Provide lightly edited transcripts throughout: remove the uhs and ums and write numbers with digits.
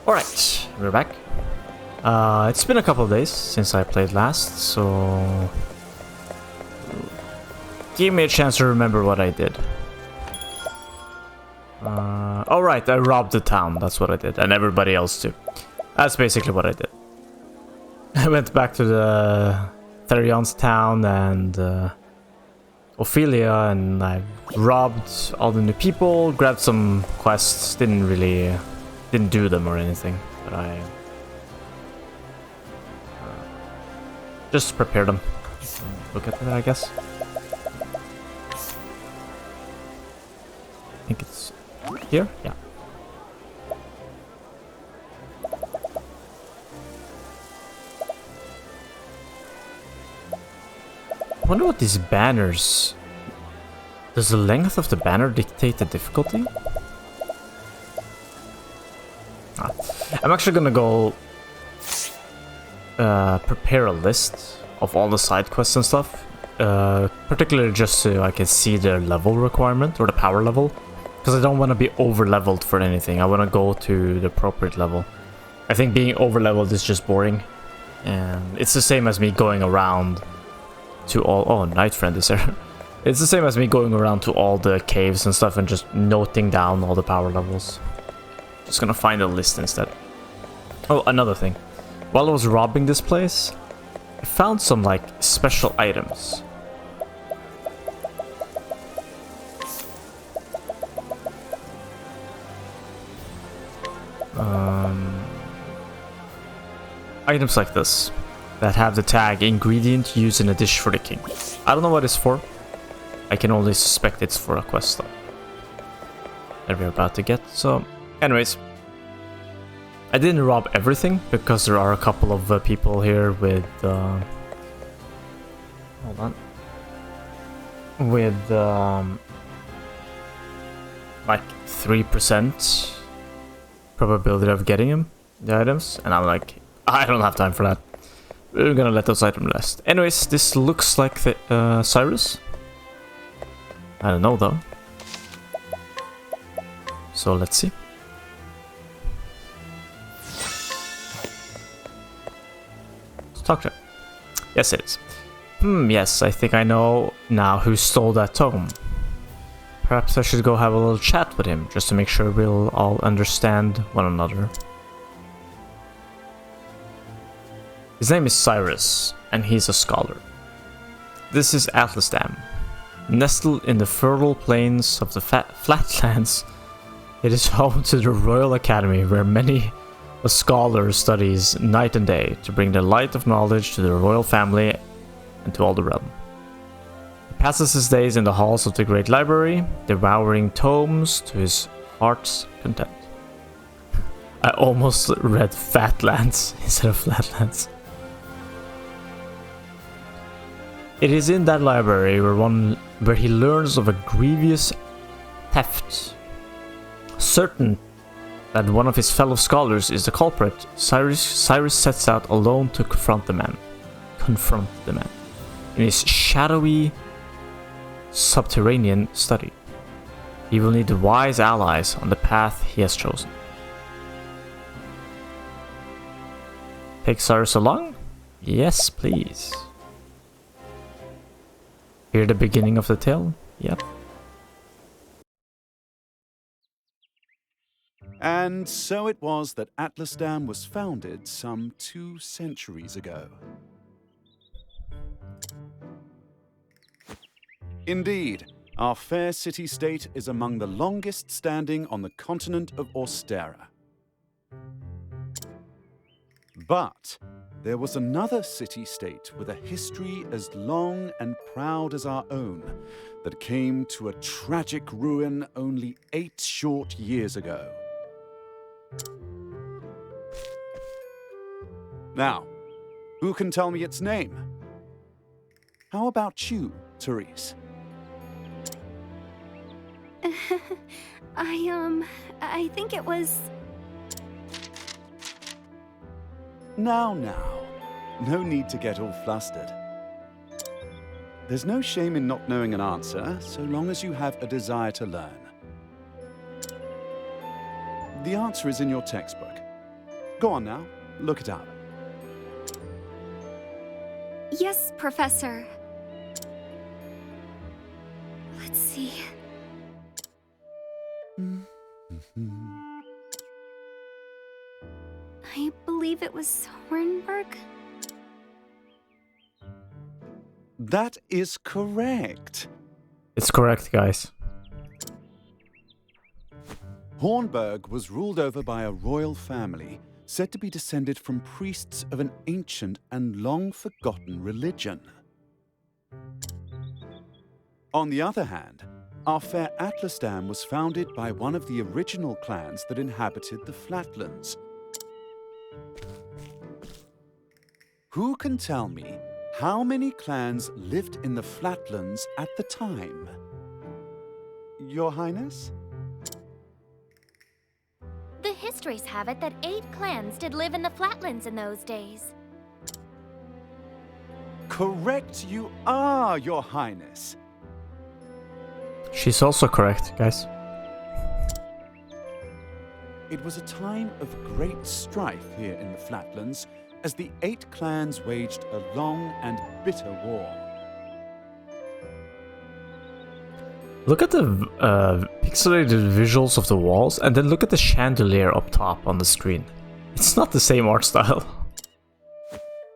Alright, we're back. It's been a couple of days since I played last, so give me a chance to remember what I did. Alright, I robbed the town, that's what I did, and everybody else too. That's basically what I did. I went back to the Therion's town and Ophelia, and I robbed all the new people, grabbed some quests, didn't do them or anything, but I just prepared them. Look at that, I guess. I think it's here, yeah. I wonder what these banners... Does the length of the banner dictate the difficulty? I'm actually gonna go prepare a list of all the side quests and stuff, particularly just so I can see their level requirement or the power level, because I don't want to be over leveled for anything. I want to go to the appropriate level. I think being over leveled is just boring, and it's the same as me going around to all... Oh, Night Friend is there. It's the same as me going around to all the caves and stuff and just noting down all the power levels. Just gonna find a list instead. Oh, another thing. While I was robbing this place, I found some, like, special items. Items like this, that have the tag ingredient used in a dish for the king. I don't know what it's for. I can only suspect it's for a quest though, that we're about to get. So, anyways, I didn't rob everything because there are a couple of people here with hold on, with like 3% probability of getting him, the items, and I'm like, I don't have time for that. We're gonna let those items rest. Anyways, this looks like the Cyrus. I don't know though. So let's see. Let's talk to him. Yes, it is. Yes, I think I know now who stole that tome. Perhaps I should go have a little chat with him, just to make sure we'll all understand one another. His name is Cyrus, and he's a scholar. This is Atlasdam. Nestled in the fertile plains of the flatlands, it is home to the Royal Academy, where many a scholar studies night and day to bring the light of knowledge to the royal family and to all the realm. He passes his days in the halls of the great library, devouring tomes to his heart's content. I almost read Fatlands instead of Flatlands. It is in that library where he learns of a grievous theft. Certain that one of his fellow scholars is the culprit, Cyrus sets out alone to confront the man. In his shadowy, subterranean study. He will need wise allies on the path he has chosen. Take Cyrus along? Yes, please. Hear the beginning of the tale? Yep. And so it was that Atlasdam was founded some 2 centuries ago. Indeed, our fair city-state is among the longest standing on the continent of Austera. But there was another city-state with a history as long and proud as our own that came to a tragic ruin only 8 short years ago. Now, who can tell me its name? How about you, Therese? I think it was... Now, no need to get all flustered. There's no shame in not knowing an answer, so long as you have a desire to learn. The answer is in your textbook. Go on now, look it up. Yes, Professor. Let's see. I believe it was Hornburg. That is correct. It's correct, guys. Hornburg was ruled over by a royal family said to be descended from priests of an ancient and long-forgotten religion. On the other hand, our fair Atlasdam was founded by one of the original clans that inhabited the Flatlands. Who can tell me how many clans lived in the Flatlands at the time? Your Highness? The histories have it that 8 clans did live in the Flatlands in those days. Correct you are, Your Highness. She's also correct, guys. It was a time of great strife here in the Flatlands as the 8 clans waged a long and bitter war. Look at the pixelated visuals of the walls, and then look at the chandelier up top on the screen. It's not the same art style.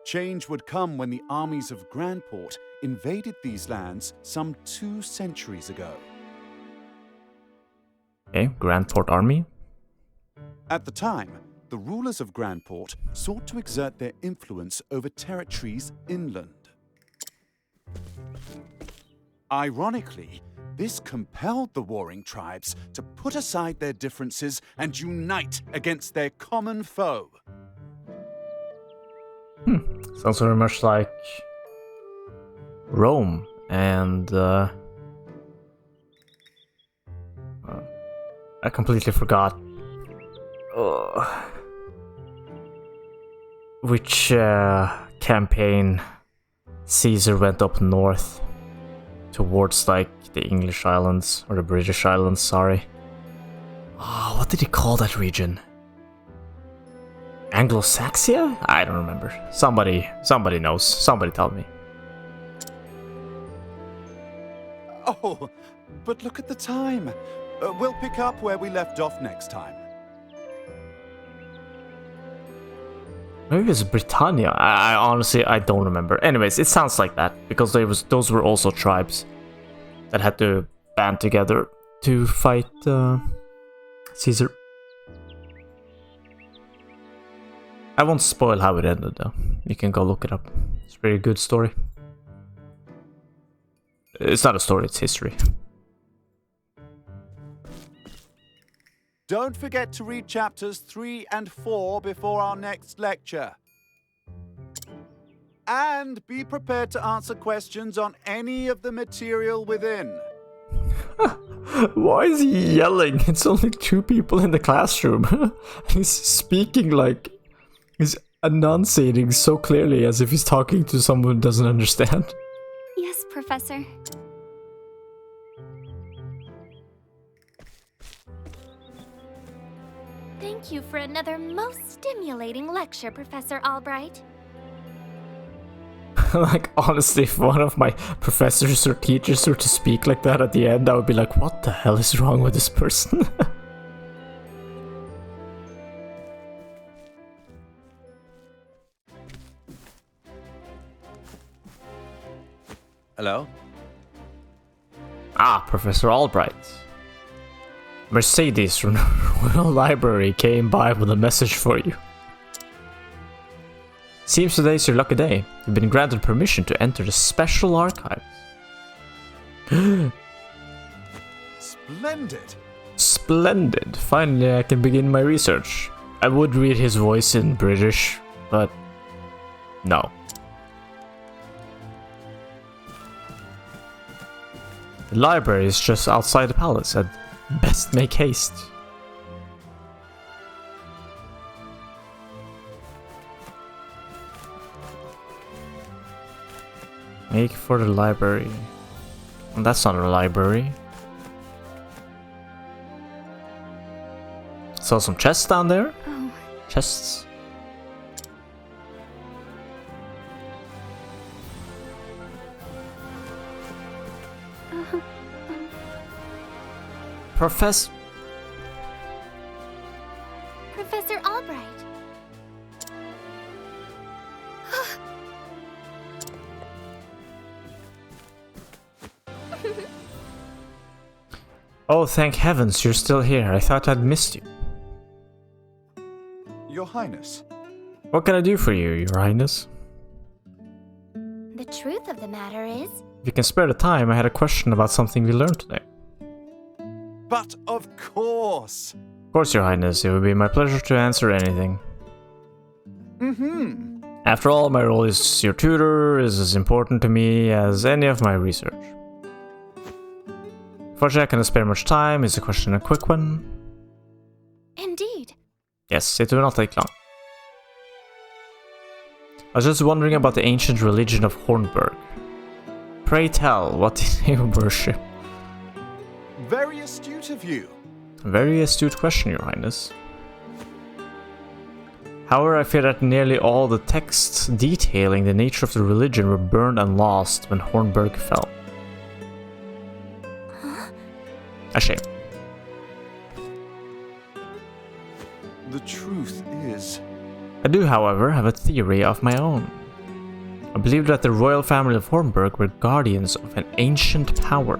Change would come when the armies of Grandport invaded these lands some 2 centuries ago. Okay, Grandport Army. At the time, the rulers of Grandport sought to exert their influence over territories inland. Ironically, this compelled the warring tribes to put aside their differences and unite against their common foe. Sounds very much like Rome and I completely forgot which campaign Caesar went up north towards like the English islands or the British islands, sorry. Oh, what did he call that region? Anglo-Saxia? I don't remember. Somebody knows. Somebody tell me. Oh, but look at the time. We'll pick up where we left off next time. Maybe it's Britannia. I honestly, I don't remember. Anyways, it sounds like that because those were also tribes that had to band together to fight Caesar. I won't spoil how it ended though. You can go look it up. It's a very good story. It's not a story, it's history. Don't forget to read chapters 3 and 4 before our next lecture. And be prepared to answer questions on any of the material within. Why is he yelling? It's only 2 people in the classroom. He's speaking like... He's enunciating so clearly as if he's talking to someone who doesn't understand. Yes, Professor. Thank you for another most stimulating lecture, Professor Albright. Like, honestly, if one of my professors or teachers were to speak like that at the end, I would be like, what the hell is wrong with this person? Hello? Ah, Professor Albright. Mercedes from the Royal Library came by with a message for you. Seems today's your lucky day. You've been granted permission to enter the special archives. Splendid! Splendid. Finally, I can begin my research. I would read his voice in British, but no. The library is just outside the palace, and best make haste. Make for the library. Well, that's not a library. Saw some chests down there. Oh, Chests. Professor... Professor Albright. Oh, thank heavens, you're still here. I thought I'd missed you. Your Highness. What can I do for you, Your Highness? The truth of the matter is, If you can spare the time, I had a question about something we learned today. But of course. Of course, Your Highness, it would be my pleasure to answer anything. Mm-hmm. After all, my role as your tutor is as important to me as any of my research. Unfortunately, I cannot spare much time. Is the question a quick one? indeed. Yes, it will not take long. I was just wondering about the ancient religion of Hornburg. Pray tell, what did they worship? Very astute of you. A very astute question, Your Highness. However, I fear that nearly all the texts detailing the nature of the religion were burned and lost when Hornburg fell. A shame. The truth is... I do, however, have a theory of my own. I believe that the royal family of Hornburg were guardians of an ancient power.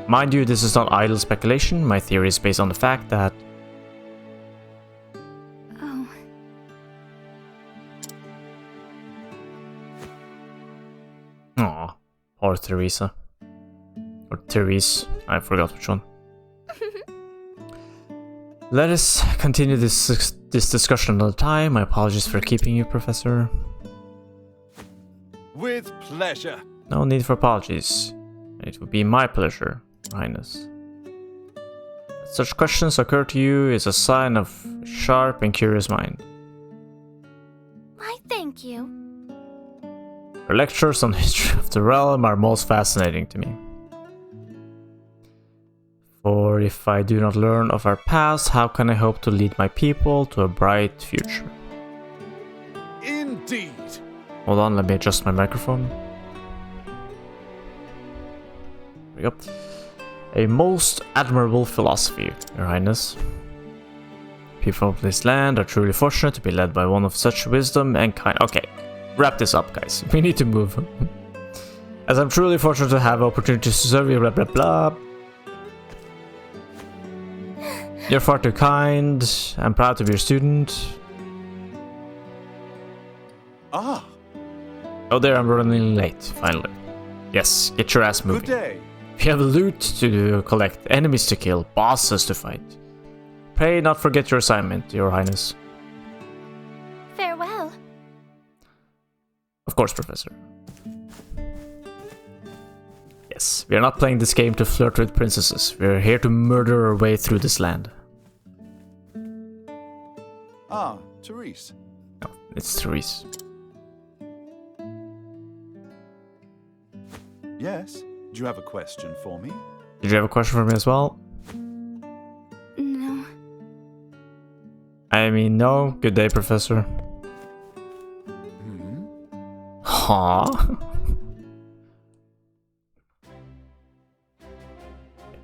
Mind you, this is not idle speculation. My theory is based on the fact that... Oh. Aw, poor Teresa. Or Therese, I forgot which one. Let us continue this discussion another time. My apologies for keeping you, Professor. With pleasure. No need for apologies. It would be my pleasure, Your Highness. That such questions occur to you is a sign of a sharp and curious mind. Why, thank you. Her lectures on the history of the realm are most fascinating to me. For if I do not learn of our past, how can I hope to lead my people to a bright future? Indeed. Hold on, let me adjust my microphone. There we go. A most admirable philosophy, Your Highness. People of this land are truly fortunate to be led by one of such wisdom and kind. Okay, wrap this up, guys. We need to move. As I'm truly fortunate to have opportunities to serve you, blah blah blah. You're far too kind. I'm proud to be your student. Ah, Oh, there, I'm running late, finally. Yes, get your ass moving. good day. We have loot to collect, enemies to kill, bosses to fight. Pray not forget your assignment, Your Highness. Farewell. Of course, Professor. Yes, we are not playing this game to flirt with princesses. We are here to murder our way through this land. Ah, Therese. No, it's Therese. Yes? Do you have a question for me? Did you have a question for me as well? No. I mean, no. Good day, Professor. Hmm? Huh?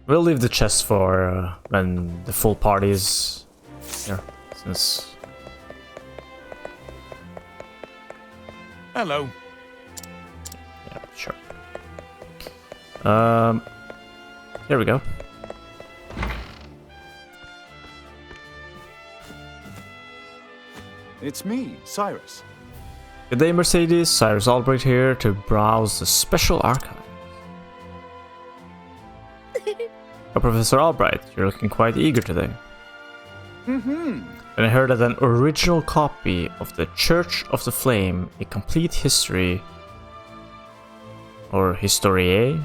We'll leave the chest for when the full party is here, since... Hello. Yeah, sure. Here we go. It's me, Cyrus. Good day, Mercedes. Cyrus Albright here to browse the special archive. Oh, Professor Albright, you're looking quite eager today. Mm-hmm. And I heard that an original copy of the Church of the Flame, a complete history, or historie,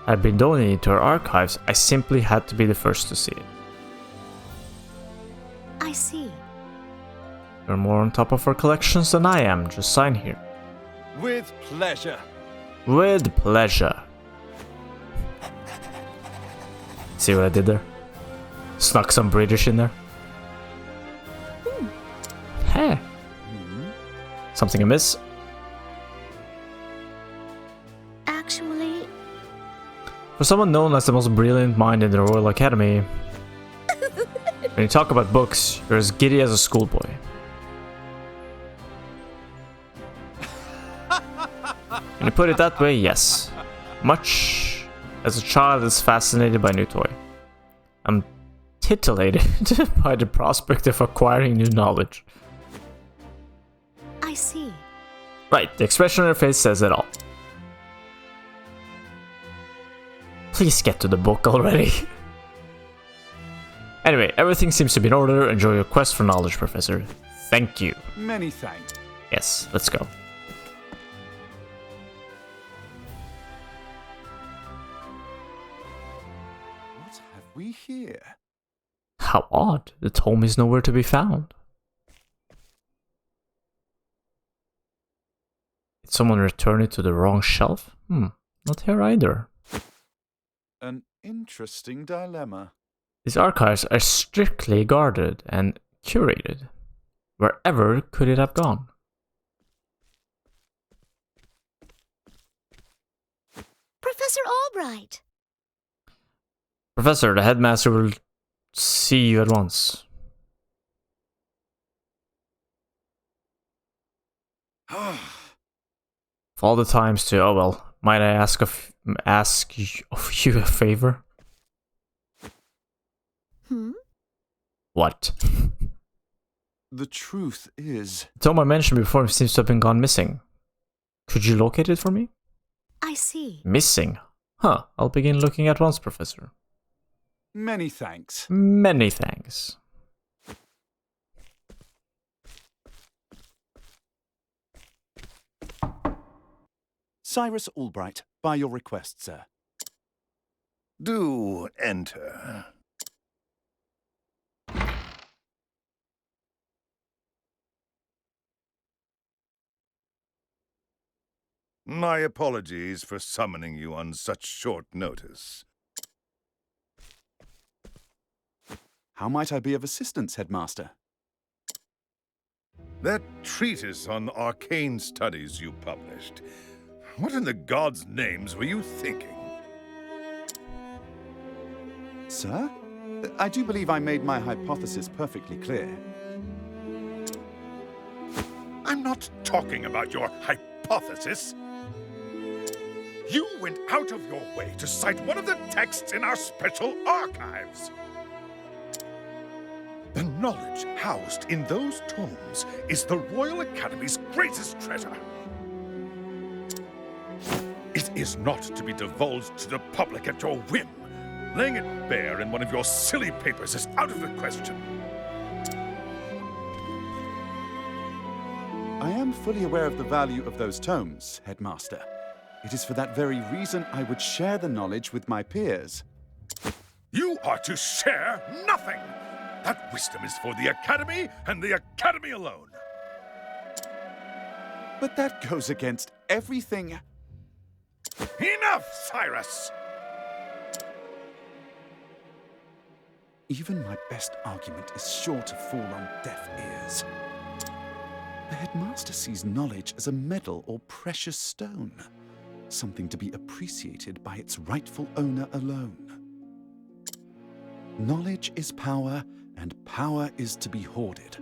had been donated to our archives. I simply had to be the first to see it. I see. You're more on top of our collections than I am. Just sign here. With pleasure. With pleasure. See what I did there? Snuck some British in there. Hey. Hmm? Something amiss? Actually, For someone known as the most brilliant mind in the Royal Academy, when you talk about books, you're as giddy as a schoolboy. When you put it that way, yes. Much as a child is fascinated by a new toy. I'm titillated by the prospect of acquiring new knowledge. I see. Right, the expression on her face says it all. Please get to the book already. Anyway, everything seems to be in order. Enjoy your quest for knowledge, Professor. Thank you. Many thanks. Yes, let's go. What have we here? How odd. The tome is nowhere to be found. Did someone return it to the wrong shelf? Not here either. An interesting dilemma. These archives are strictly guarded and curated. Wherever could it have gone? Professor Albright! Professor, the headmaster will see you at once. Of all the times to, oh well, might I ask of you a favor? What? The truth is... The tome I mentioned before seems to have been gone missing. Could you locate it for me? I see. Missing? Huh, I'll begin looking at once, Professor. Many thanks. Many thanks. Cyrus Albright, by your request, sir. Do enter. My apologies for summoning you on such short notice. How might I be of assistance, Headmaster? That treatise on arcane studies you published. What in the gods' names were you thinking? Sir? I do believe I made my hypothesis perfectly clear. I'm not talking about your hypothesis. You went out of your way to cite one of the texts in our special archives. The knowledge housed in those tomes is the Royal Academy's greatest treasure. It is not to be divulged to the public at your whim. Laying it bare in one of your silly papers is out of the question. I am fully aware of the value of those tomes, Headmaster. It is for that very reason I would share the knowledge with my peers. You are to share nothing! That wisdom is for the Academy and the Academy alone. But that goes against everything... Enough, Cyrus! Even my best argument is sure to fall on deaf ears. The Headmaster sees knowledge as a medal or precious stone, something to be appreciated by its rightful owner alone. Knowledge is power, and power is to be hoarded.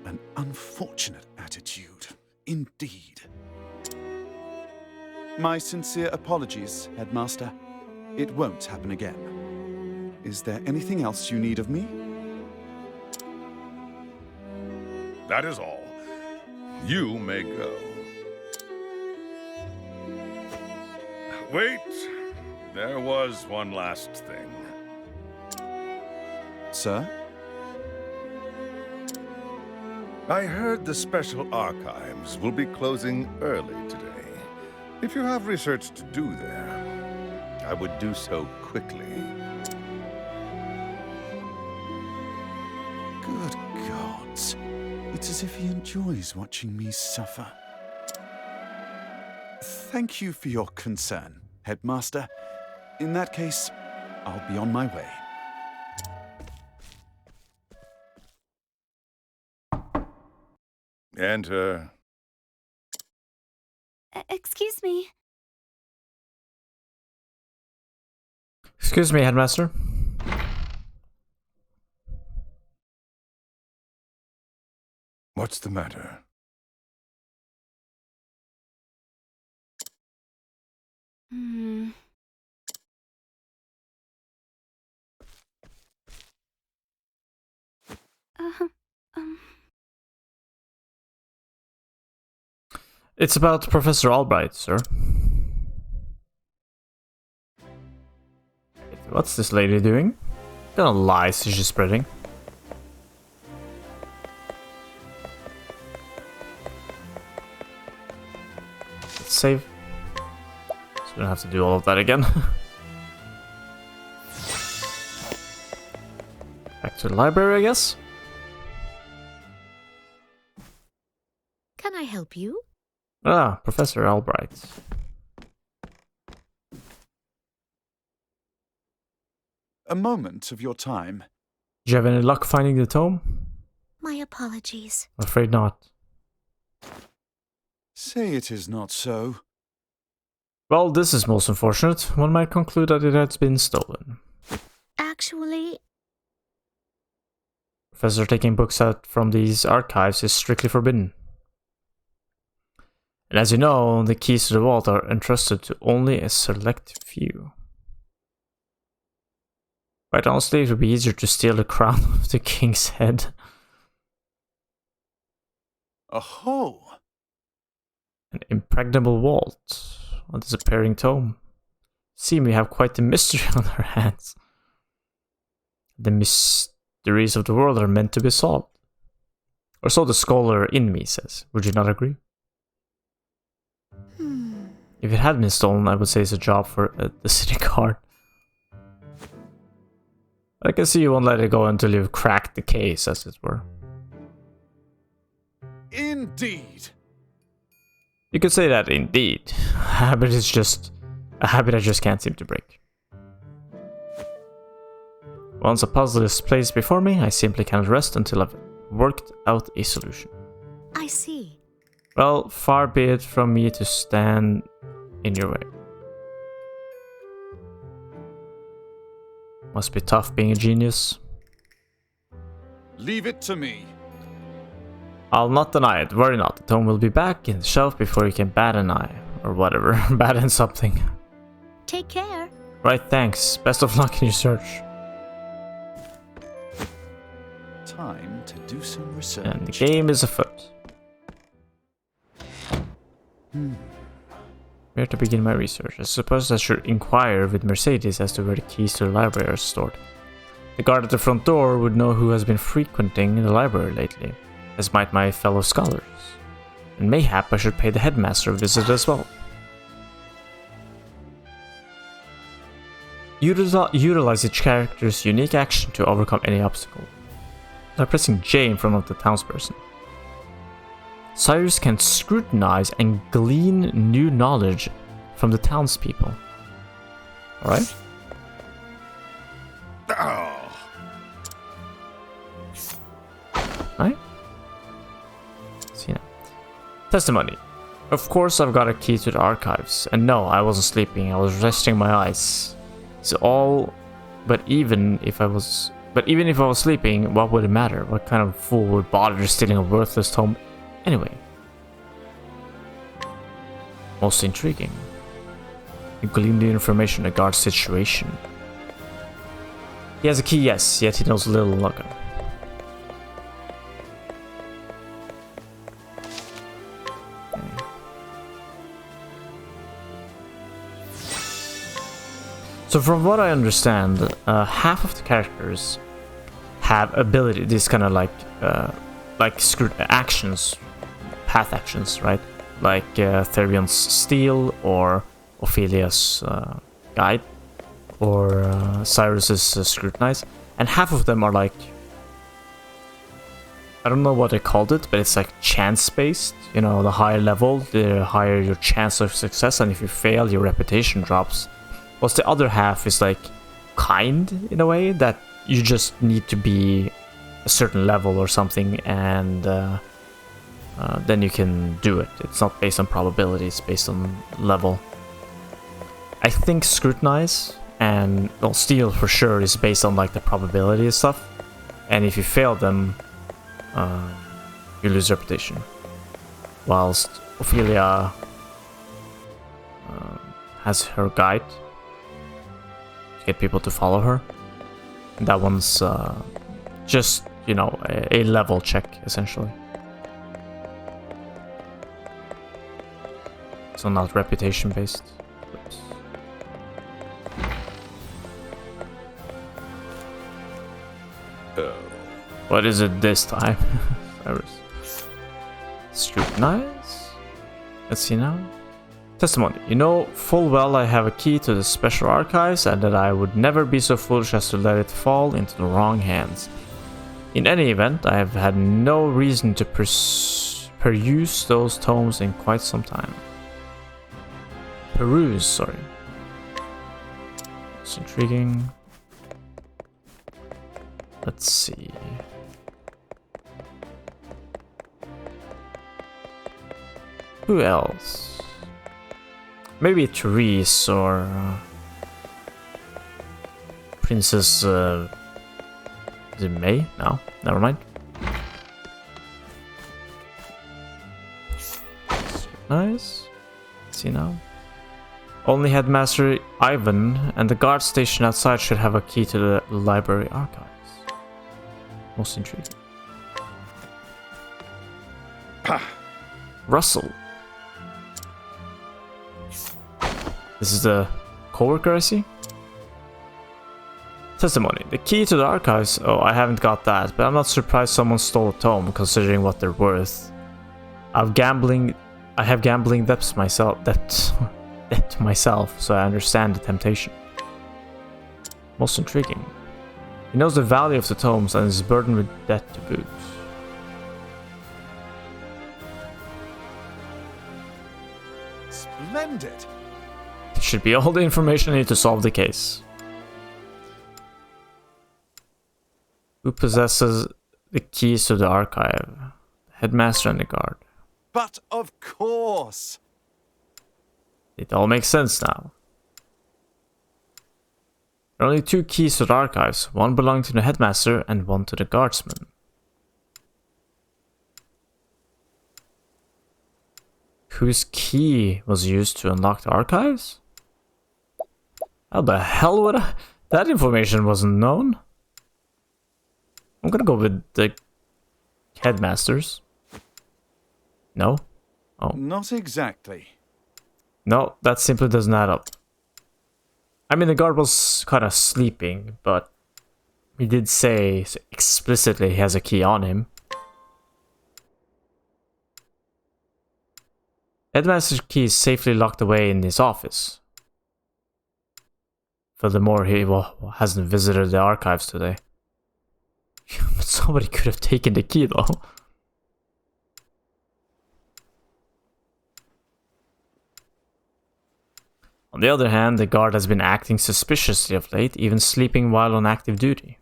An unfortunate attitude, indeed. My sincere apologies, Headmaster. It won't happen again. Is there anything else you need of me? That is all. You may go. Wait, there was one last thing. Sir? I heard the special archives will be closing early today. If you have research to do there, I would do so quickly. Good gods. It's as if he enjoys watching me suffer. Thank you for your concern, Headmaster. In that case, I'll be on my way. Enter. Excuse me. Excuse me, headmaster. What's the matter? Hmm. Um. It's about Professor Albright, sir. What's this lady doing? What kind of lies is she spreading? Let's save. So we don't have to do all of that again. Back to the library, I guess. Can I help you? Ah, Professor Albright. A moment of your time. Did you have any luck finding the tome? My apologies. I'm afraid not. Say it is not so. Well, this is most unfortunate. One might conclude that it has been stolen. Actually, Professor taking books out from these archives is strictly forbidden. And as you know, the keys to the vault are entrusted to only a select few. Quite honestly, it would be easier to steal the crown of the king's head. Aho! An impregnable vault. A disappearing tome. Seem we have quite the mystery on our hands. The mysteries of the world are meant to be solved. Or so the scholar in me says. Would you not agree? If it had been stolen, I would say it's a job for the city guard. I can see you won't let it go until you've cracked the case, as it were. Indeed! You could say that indeed. A habit is just a habit I just can't seem to break. Once a puzzle is placed before me, I simply cannot rest until I've worked out a solution. I see. Well, far be it from me to stand in your way. Must be tough being a genius. Leave it to me. I'll not deny it, worry not. The tome will be back in the shelf before you can bat an eye. Or whatever, bat in something. Take care. Right, thanks. Best of luck in your search. Time to do some research. And the game is afoot. Where to begin my research? I suppose I should inquire with Mercedes as to where the keys to the library are stored. The guard at the front door would know who has been frequenting the library lately, as might my fellow scholars. And mayhap I should pay the headmaster a visit as well. Utilize each character's unique action to overcome any obstacle. By pressing J in front of the townsperson. Cyrus can scrutinize and glean new knowledge from the townspeople. Alright? Oh. Right? See now. Testimony. Of course I've got a key to the archives. And no, I wasn't sleeping, I was resting my eyes. It's all... But even if I was sleeping, what would it matter? What kind of fool would bother stealing a worthless tome anyway? Most intriguing. You glean the information regarding the situation. He has a key, yes, yet he knows little longer. So from what I understand, half of the characters have ability, this kind of like actions, path actions, right? Like Therion's Steel or Ophelia's Guide or Cyrus's Scrutinize. And half of them are like, I don't know what they called it, but it's like chance-based. You know, the higher level, the higher your chance of success, and if you fail, your reputation drops. Whilst the other half is like kind in a way, that you just need to be a certain level or something, and then you can do it. It's not based on probability, it's based on level. I think Scrutinize And well, steal for sure is based on like the probability and stuff. And if you fail them, you lose reputation. Whilst Ophelia has her guide to get people to follow her. And that one's just, you know, a level check essentially. So not reputation based. What is it this time? Cyrus. Scrutinize? Let's see now. Testimony. You know full well I have a key to the special archives and that I would never be so foolish as to let it fall into the wrong hands. In any event, I have had no reason to peruse those tomes in quite some time. Peruse, sorry. It's intriguing. Let's see. Who else? Maybe Therese or Princess. Is it May? No, never mind. Nice. Let's see now. Only Headmaster Ivan and the guard station outside should have a key to the library archives. Most intriguing. Russell. This is the co-worker I see. Testimony. The key to the archives. Oh, I haven't got that, but I'm not surprised someone stole a tome, considering what they're worth. I have gambling debts myself. Debt myself, so I understand the temptation. Most intriguing. He knows the value of the tomes and is burdened with debt to boot. Splendid! It should be all the information I need to solve the case. Who possesses the keys to the archive? The headmaster and the guard. But of course! It all makes sense now. There are only 2 keys to the archives, one belonging to the headmaster and one to the guardsman. Whose key was used to unlock the archives? How the hell would I... That information wasn't known. I'm gonna go with the headmasters. No? Oh. Not exactly. No, that simply doesn't add up. I mean, the guard was kind of sleeping, but he did say explicitly he has a key on him. Headmaster's key is safely locked away in his office. Furthermore, he hasn't visited the archives today. But somebody could have taken the key, though. On the other hand, the guard has been acting suspiciously of late, even sleeping while on active duty.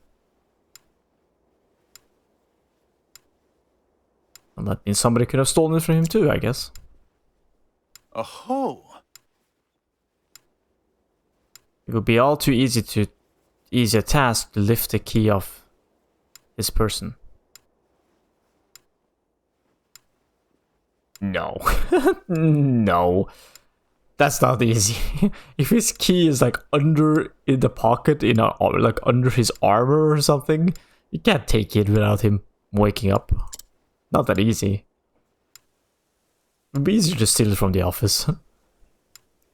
And that means somebody could have stolen it from him too, I guess. Oh. It would be all too easy a task to lift the key off this person. No. No. That's not easy. If his key is like under in the pocket, like under his armor or something, you can't take it without him waking up. Not that easy. It'd be easier to steal it from the office.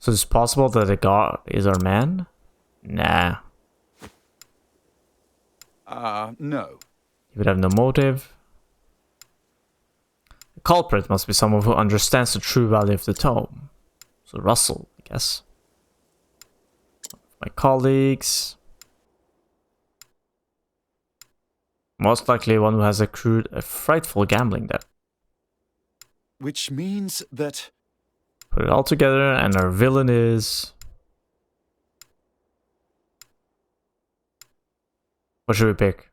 So it's possible that the guard is our man? Nah. No. He would have no motive. The culprit must be someone who understands the true value of the tome. So Russell, I guess. My colleagues. Most likely one who has accrued a frightful gambling debt. Which means that... Put it all together and our villain is... What should we pick?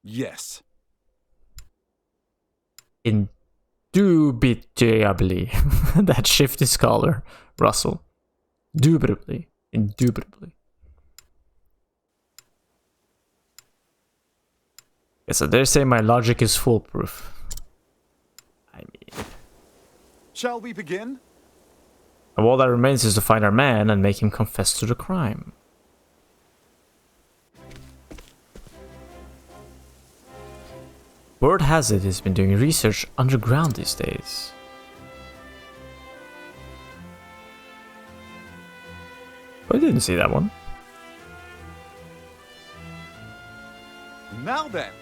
Yes. Indubitably. That shifty scholar. Russell. Indubitably. Indubitably. Yes, so they say my logic is foolproof. I mean... Shall we begin? And all that remains is to find our man and make him confess to the crime. Word has it he's been doing research underground these days. I didn't see that one. Now then.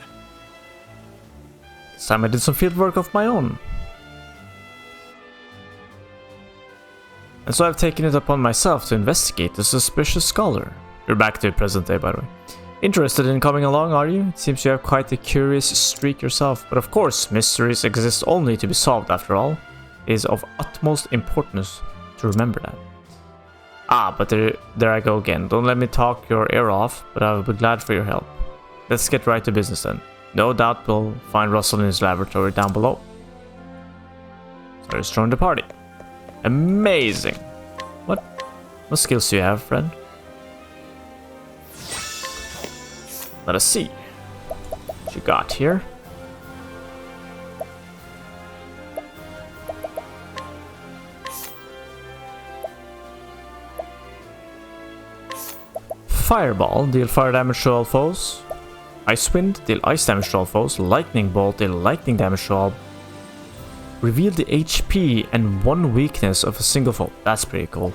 This time I did some fieldwork of my own. And so I've taken it upon myself to investigate the suspicious scholar. You're back to present day, by the way. Interested in coming along, are you? It seems you have quite a curious streak yourself, but of course, mysteries exist only to be solved after all. It is of utmost importance to remember that. Ah, but there I go again. Don't let me talk your ear off, but I will be glad for your help. Let's get right to business then. No doubt we'll find Russell in his laboratory down below. Cyrus joined the party. Amazing. What skills do you have, friend? Let us see what you got here. Fireball, deal fire damage to all foes. Ice Wind, deal ice damage to all foes. Lightning Bolt, deal lightning damage to all. Reveal the HP and one weakness of a single foe. That's pretty cool.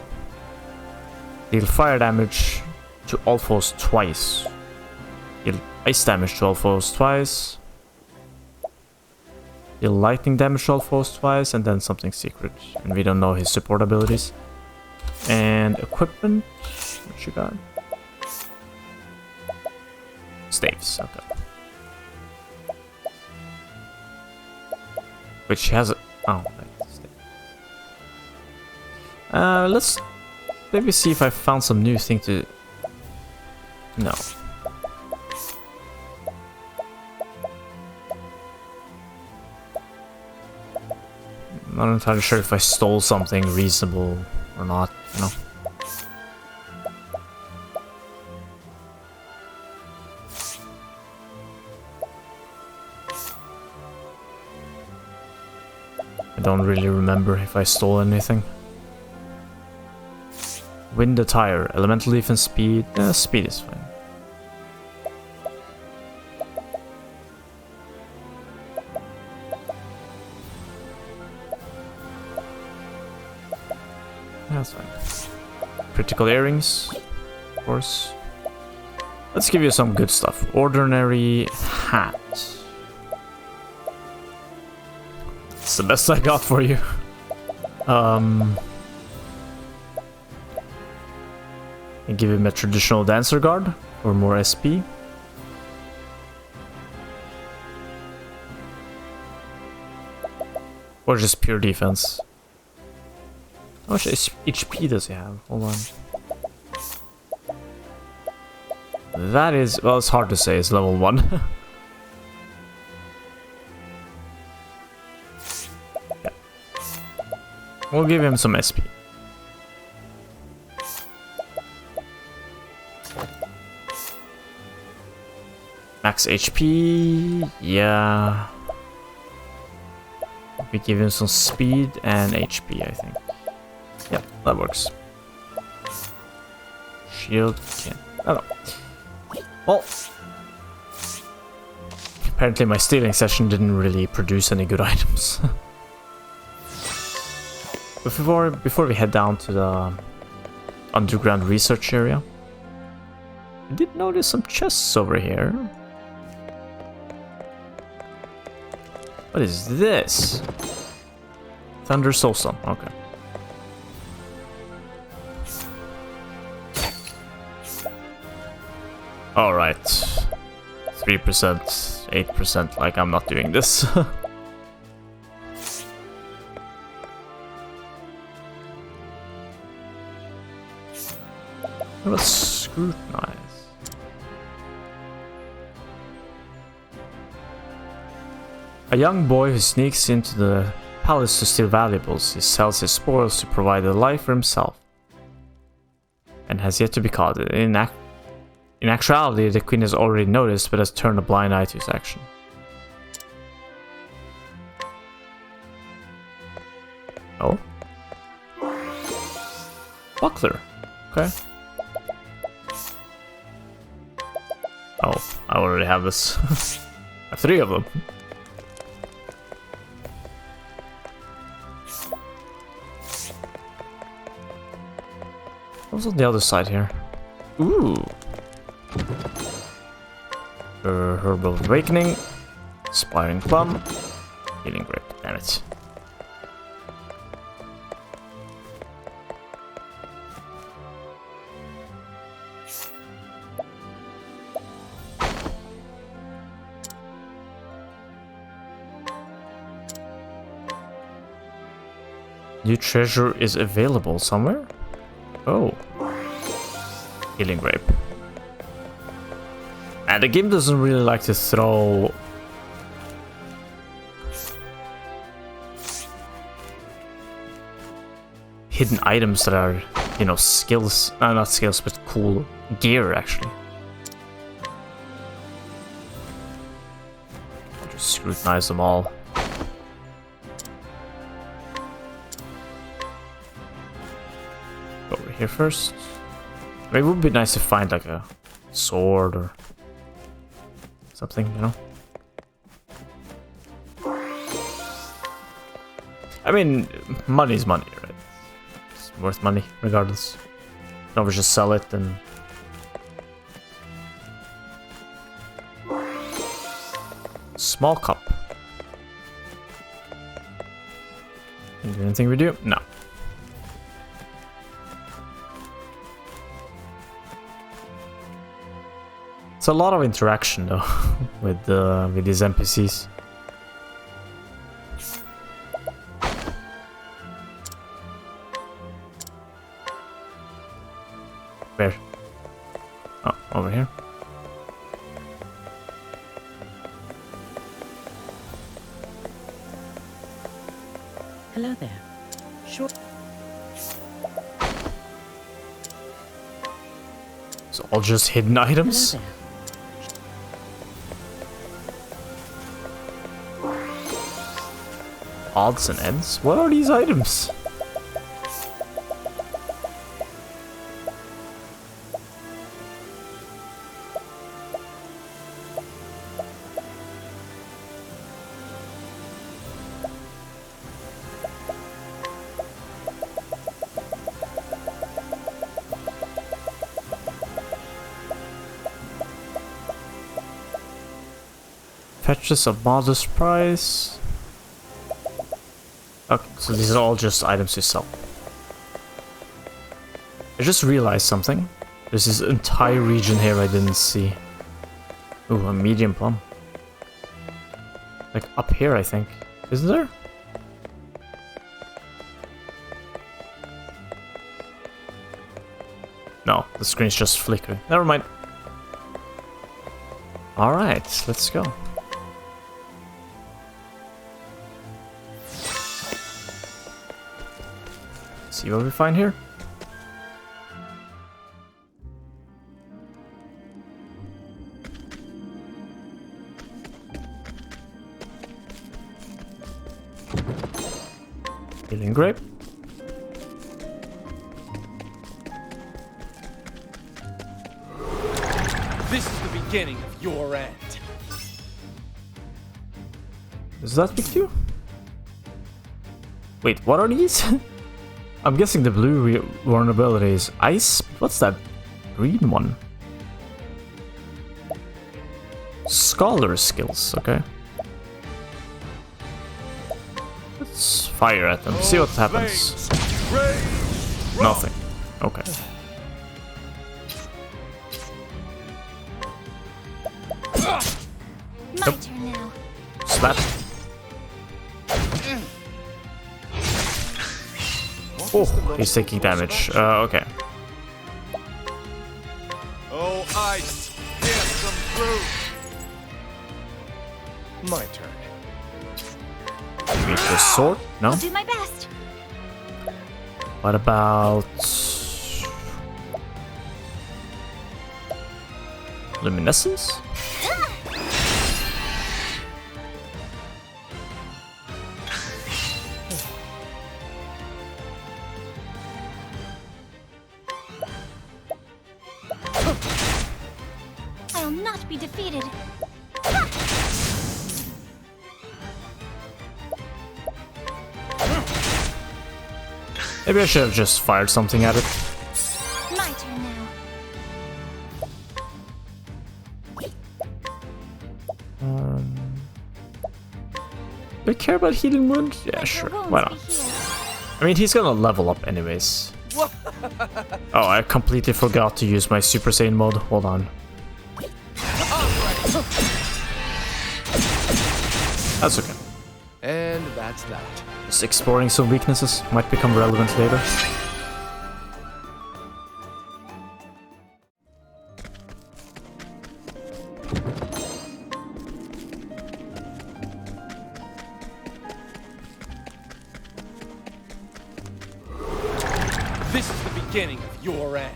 Deal fire damage to all foes twice. Deal ice damage to all foes twice. Deal lightning damage to all foes twice, and then something secret. And we don't know his support abilities. And equipment. What you got? Staves, okay. Which has a... oh, right. Let's maybe see if I found some new thing to... no. I'm not entirely sure if I stole something reasonable or not, you know. I don't really remember if I stole anything. Wind attire, elemental defense, speed. Speed is fine. That's fine. Critical earrings, of course. Let's give you some good stuff. Ordinary hat. It's the best I got for you. And give him a traditional dancer guard for more SP. Or just pure defense. How much HP does he have? Hold on. That is, well, it's hard to say. It's level 1. Yeah. We'll give him some SP. Max HP, yeah. We give him some speed and HP, I think. Yeah, that works. Shield, yeah. I don't know. Well, apparently my stealing session didn't really produce any good items. Before we head down to the underground research area, I did notice some chests over here. What is this? Thunder Soulstone, okay. Alright. 3%, 8%, like I'm not doing this. Let's scrutinize. A young boy who sneaks into the palace to steal valuables. He sells his spoils to provide a life for himself. and has yet to be caught. In actuality, the queen has already noticed, but has turned a blind eye to his action. Oh? Buckler. Okay. Oh, I already have this. I have 3 of them. What's on the other side here? Ooh. Herbal Awakening. Aspiring Plum. Healing Grape. Damn it. New treasure is available somewhere? Oh. Healing Grape. And the game doesn't really like to throw hidden items that are, you know, skills. Not skills, but cool gear, actually. I'll just scrutinize them all. Over here first. It would be nice to find like a sword or something, you know? I mean, money's money, right? It's worth money, regardless. You can always just sell it and... Small cup. Can do anything we do? No. It's a lot of interaction though with these NPCs. Where? Oh, over here. Hello there. Sure. It's all just hidden items? Hello there. Odds and ends? What are these items? Fetches a modest price. Okay, so these are all just items you sell. I just realized something. There's this entire region here I didn't see. Ooh, a medium plum. Like up here, I think. Isn't there? No, the screen's just flickering. Never mind. Alright, let's go. See what we find here. Healing Grape. This is the beginning of your end. Does that speak to you? Wait, what are these? I'm guessing the blue vulnerability is ice. What's that green one? Scholar skills, okay. Let's fire at them, see what happens. Nothing. Okay. My turn now. Slap. Oh, he's taking damage. Okay. Oh, ice, dance them through. My turn. Meet the sword? No? I'll do my best. What about... Luminescence? I'll not be defeated. Maybe I should have just fired something at it. My turn now. Do I care about healing wound? Yeah, Let sure. your wounds Why not? be healed. I mean, he's gonna level up anyways. Oh, I completely forgot to use my Super Saiyan mode. Hold on. That's okay. And that's that. Just exploring some weaknesses might become relevant later. This is the beginning of your end.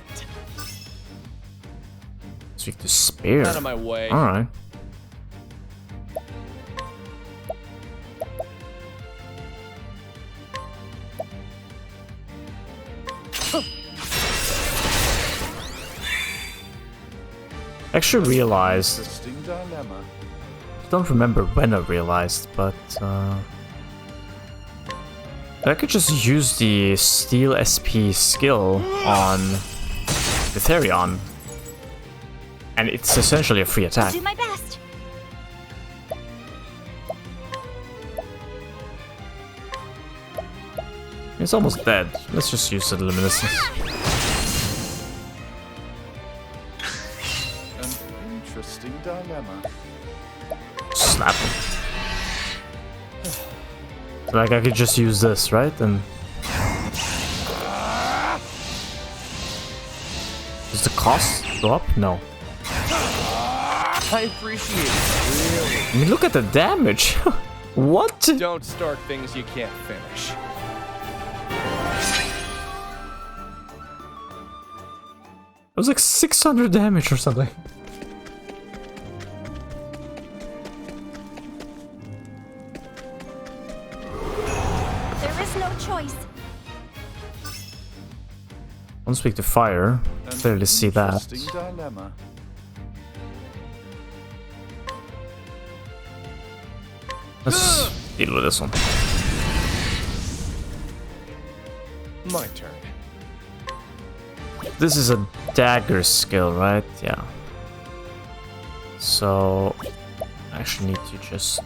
Speak to spare. Out of my way. Alright. Actually realized, Interesting dilemma. don't remember when I realized, but I could just use the Steel SP skill on Ethereon, and it's essentially a free I'll attack. do my best. It's almost dead. Let's just use the luminescence. An interesting dilemma. Slap him. Like I could just use this, right? And does the cost go up? No. I appreciate it. Really. I mean, look at the damage. What? It Don't start things you can't finish. was like 600 damage or something. There is no choice. Don't speak to fire. An Clearly see that. interesting dilemma. Let's deal with this one. My turn. This is a dagger skill, right? Yeah. So I actually need to just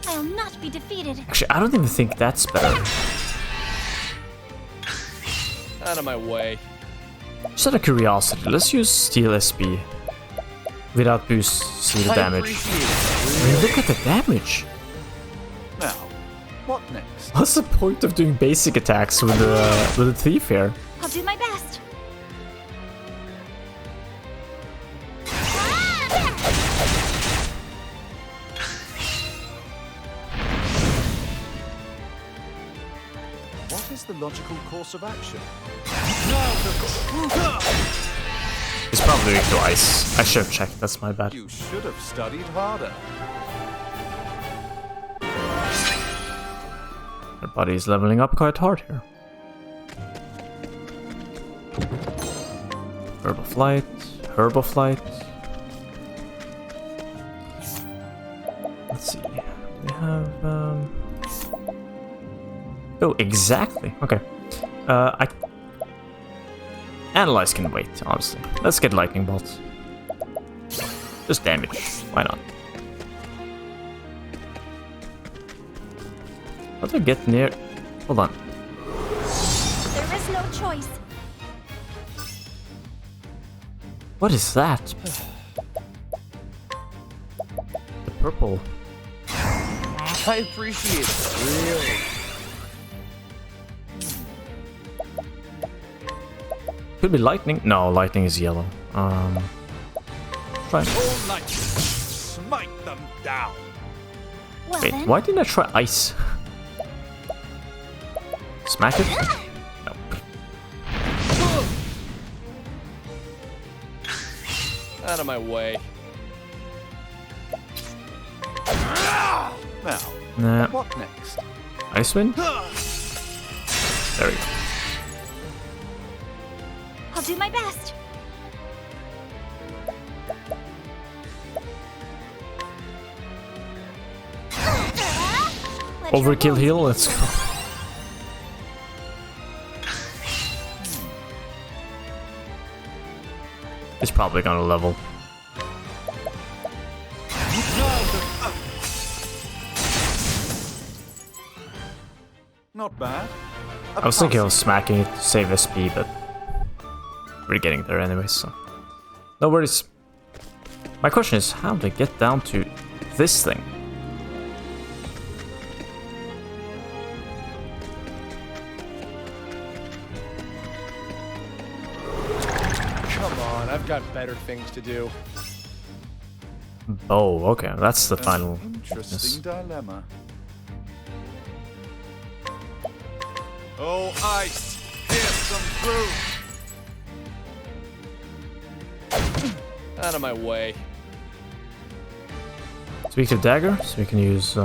I'll not be defeated. actually I don't even think that's better. Out of my way. Just out of curiosity, let's use Steel SP without boost seal I damage. appreciate I it. mean, look at the damage. Now, what next? What's the point of doing basic attacks with the thief here? I'll do my best. What is the logical course of action? It's probably weak to ice. I should have checked. That's my bad. You should have studied harder. Our buddy is leveling up quite hard here. Herb of Light, Herb of Light. Let's see. We have oh, exactly. Okay. I Analyze can wait, honestly. Let's get lightning bolts. Just damage. Why not? How do I get near? Hold on. There is no choice. What is that? The purple. I appreciate it. Really. Could be lightning. No, lightning is yellow. Fine. All night. Smite them down. Well Wait, then. why didn't I try ice? Smack it? No. Out of my way. Now, Nah. what next? Icewind? There we go. I'll do my best. Overkill heal, let's go. He's probably gonna level. Not bad. I was thinking of smacking it to save SP, but we're getting there anyways, so no worries. My question is how to get down to this thing. Come on, I've got better things to do. Oh, okay, that's the final. Interesting dilemma. Oh, ice, here's some fruit. Out of my way. Speak to dagger, so we can use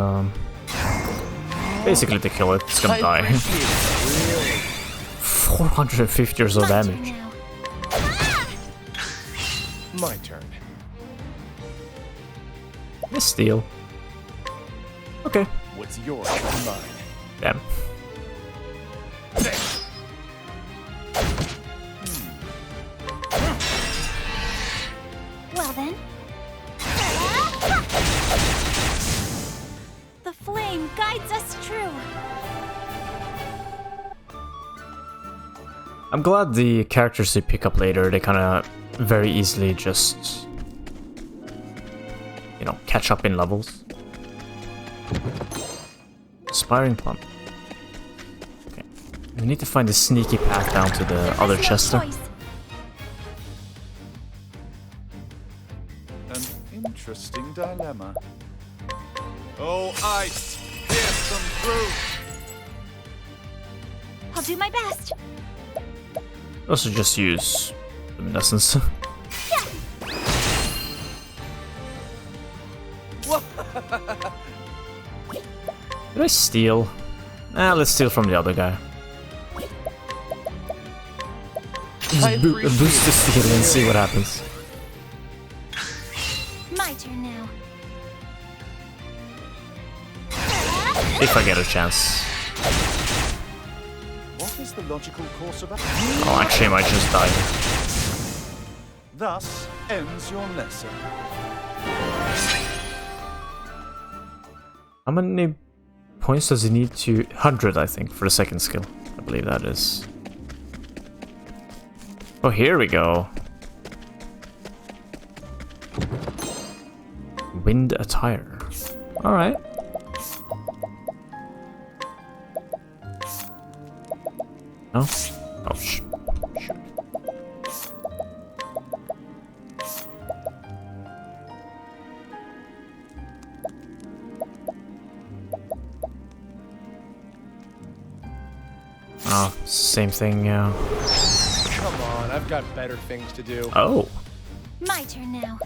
basically to kill it. It's gonna die. 450 or so damage. My turn. Miss steal. Okay. What's yours is mine. Damn. Well then. The flame guides us true. I'm glad the characters you pick up later, they kind of very easily just, you know, catch up in levels. Aspiring plum. Okay. We need to find a sneaky path down to the other chest there. An interesting dilemma. Oh, ice, here's some fruit. I'll do my best. Also just use luminescence. Did I steal? Nah, let's steal from the other guy. Just boost the steal and see what happens. My turn now. If I get a chance. What is the logical course of action? Oh, actually, I might just die. Thus ends your lesson. How many points does he need to... 100, I think, for the second skill. I believe that is. Oh, here we go. Wind attire. Alright. No? Oh, shoot. Oh, same thing, yeah. Come on, I've got better things to do. Oh. My turn now.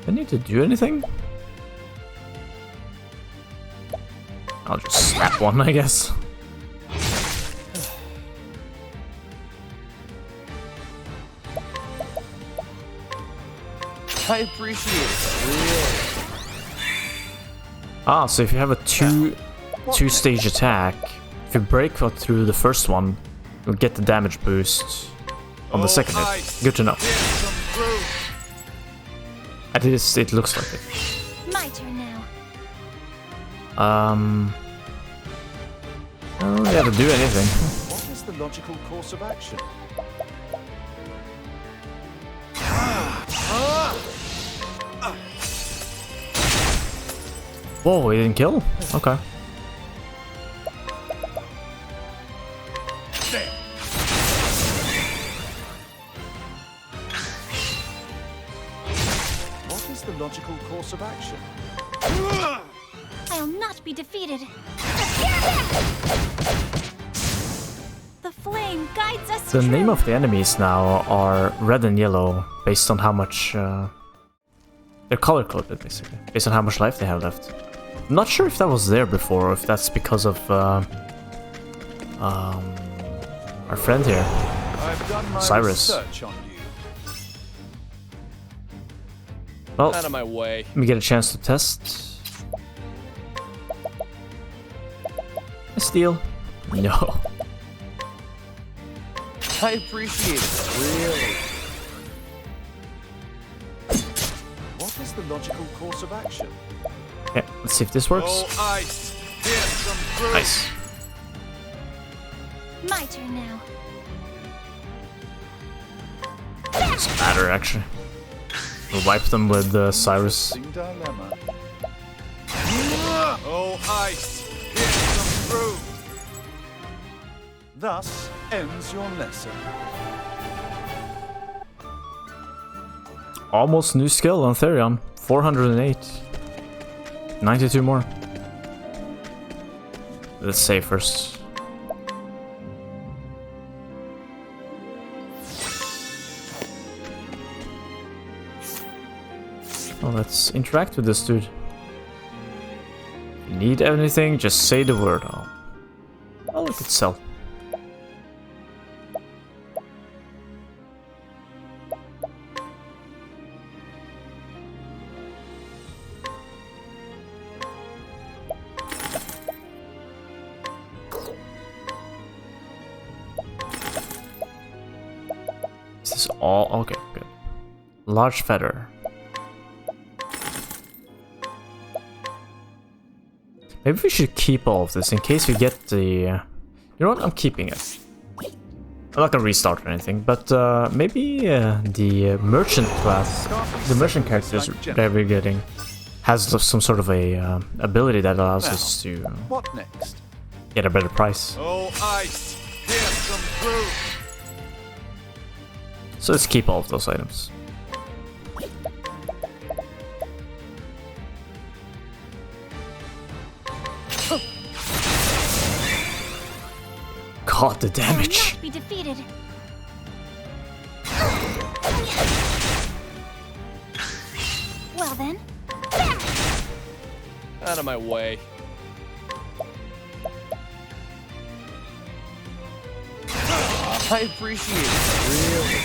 I need to do anything? I'll just snap one, I guess. I appreciate it. Really. Ah, so if you have a two-stage attack, if you break through the first one, you'll get the damage boost on the second hit. Good to know. Here's some fruit. At least it looks like it. My turn now. I don't really have to do anything. What is the logical course of action? Whoa, he didn't kill? Okay. What is the logical course of action? I'll not be defeated. The flame guides us The true. name of the enemies now are red and yellow, based on how much... they're color-coded, basically, based on how much life they have left. I'm not sure if that was there before, or if that's because of our friend here, I've done my Cyrus. research on you. Well, Out of my way. let me get a chance to test. A steal? No. I appreciate it. Really? What is the logical course of action? Yeah, let's see if this works. Oh, ice! Here's some fruit! Nice. My turn now. Doesn't matter, actually. We'll wipe them with Cyrus. Dilemma. Oh, ice! Here's some fruit! Thus ends your lesson. Almost new skill on Therion. 408. 92 more. Let's save first. Oh, let's interact with this dude. If you need anything, just say the word. Oh, look at sell. Is this all? Okay, good. Large feather. Maybe we should keep all of this in case we get the... you know what? I'm keeping it. I'm not gonna restart or anything, but maybe the merchant class, the merchant characters that we're getting, has some sort of a ability that allows us to What next? get a better price. Oh, ice! Here's some fruit! So let's keep all of those items. God, the damage! Not be defeated. Well then. Out of my way. I appreciate it. Really?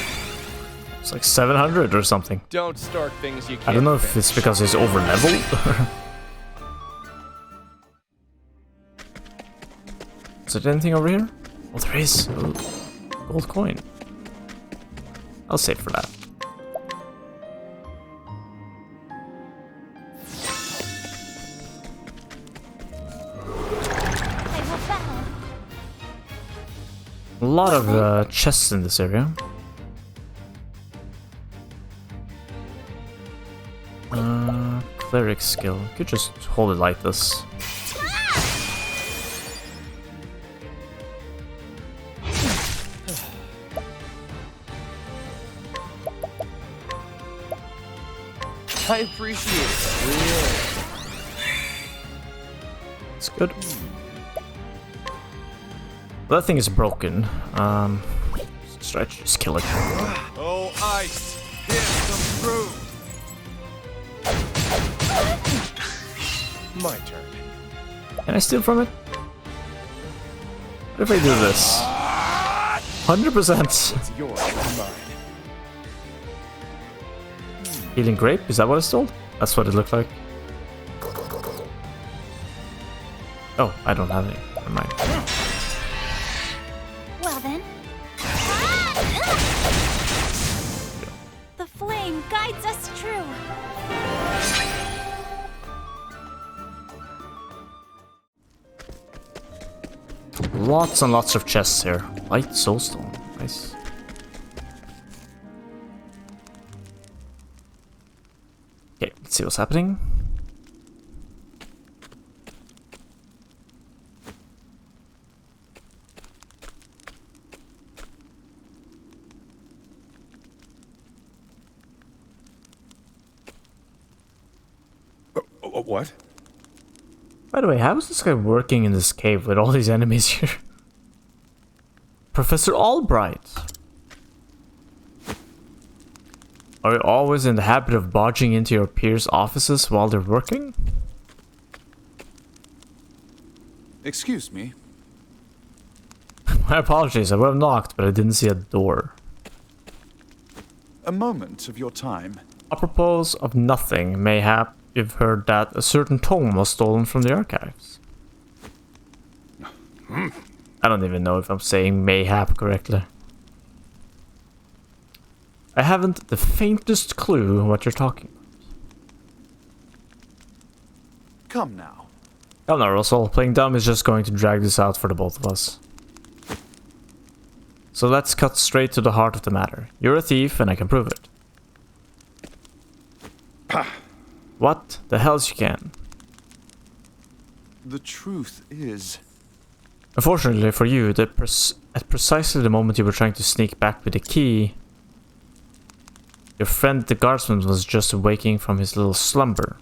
It's like 700 or something. Don't start things you can't I don't know if finish. it's because he's over leveled. Is there anything over here? Oh, there is. Ooh, gold coin. I'll save for that. They will battle. A lot of chests in this area. Cleric skill. Could just hold it like this. I appreciate it. Really? It's good. Well, that thing is broken. Let's try to just kill it. Oh, ice! Here's some fruit! My turn. Can I steal from it? What if I do this? 100%! It's yours, not mine. Healing grape? Is that what I stole? That's what it looked like. Oh, I don't have any. Never mind. Well then. The flame guides us true. Lots and lots of chests here. Light soulstone. Nice. Okay, let's see what's happening. What? By the way, how is this guy working in this cave with all these enemies here? Professor Albright. Are you always in the habit of barging into your peers' offices while they're working? Excuse me. My apologies, I would have knocked, but I didn't see a door. A moment of your time. Apropos of nothing, mayhap you've heard that a certain tome was stolen from the archives. I don't even know if I'm saying mayhap correctly. I haven't the faintest clue what you're talking about. Come now. Come now, Russell. Playing dumb is just going to drag this out for the both of us. So let's cut straight to the heart of the matter. You're a thief, and I can prove it. What the hell's you can? The truth is... Unfortunately for you, at precisely the moment you were trying to sneak back with the key, your friend the guardsman was just waking from his little slumber.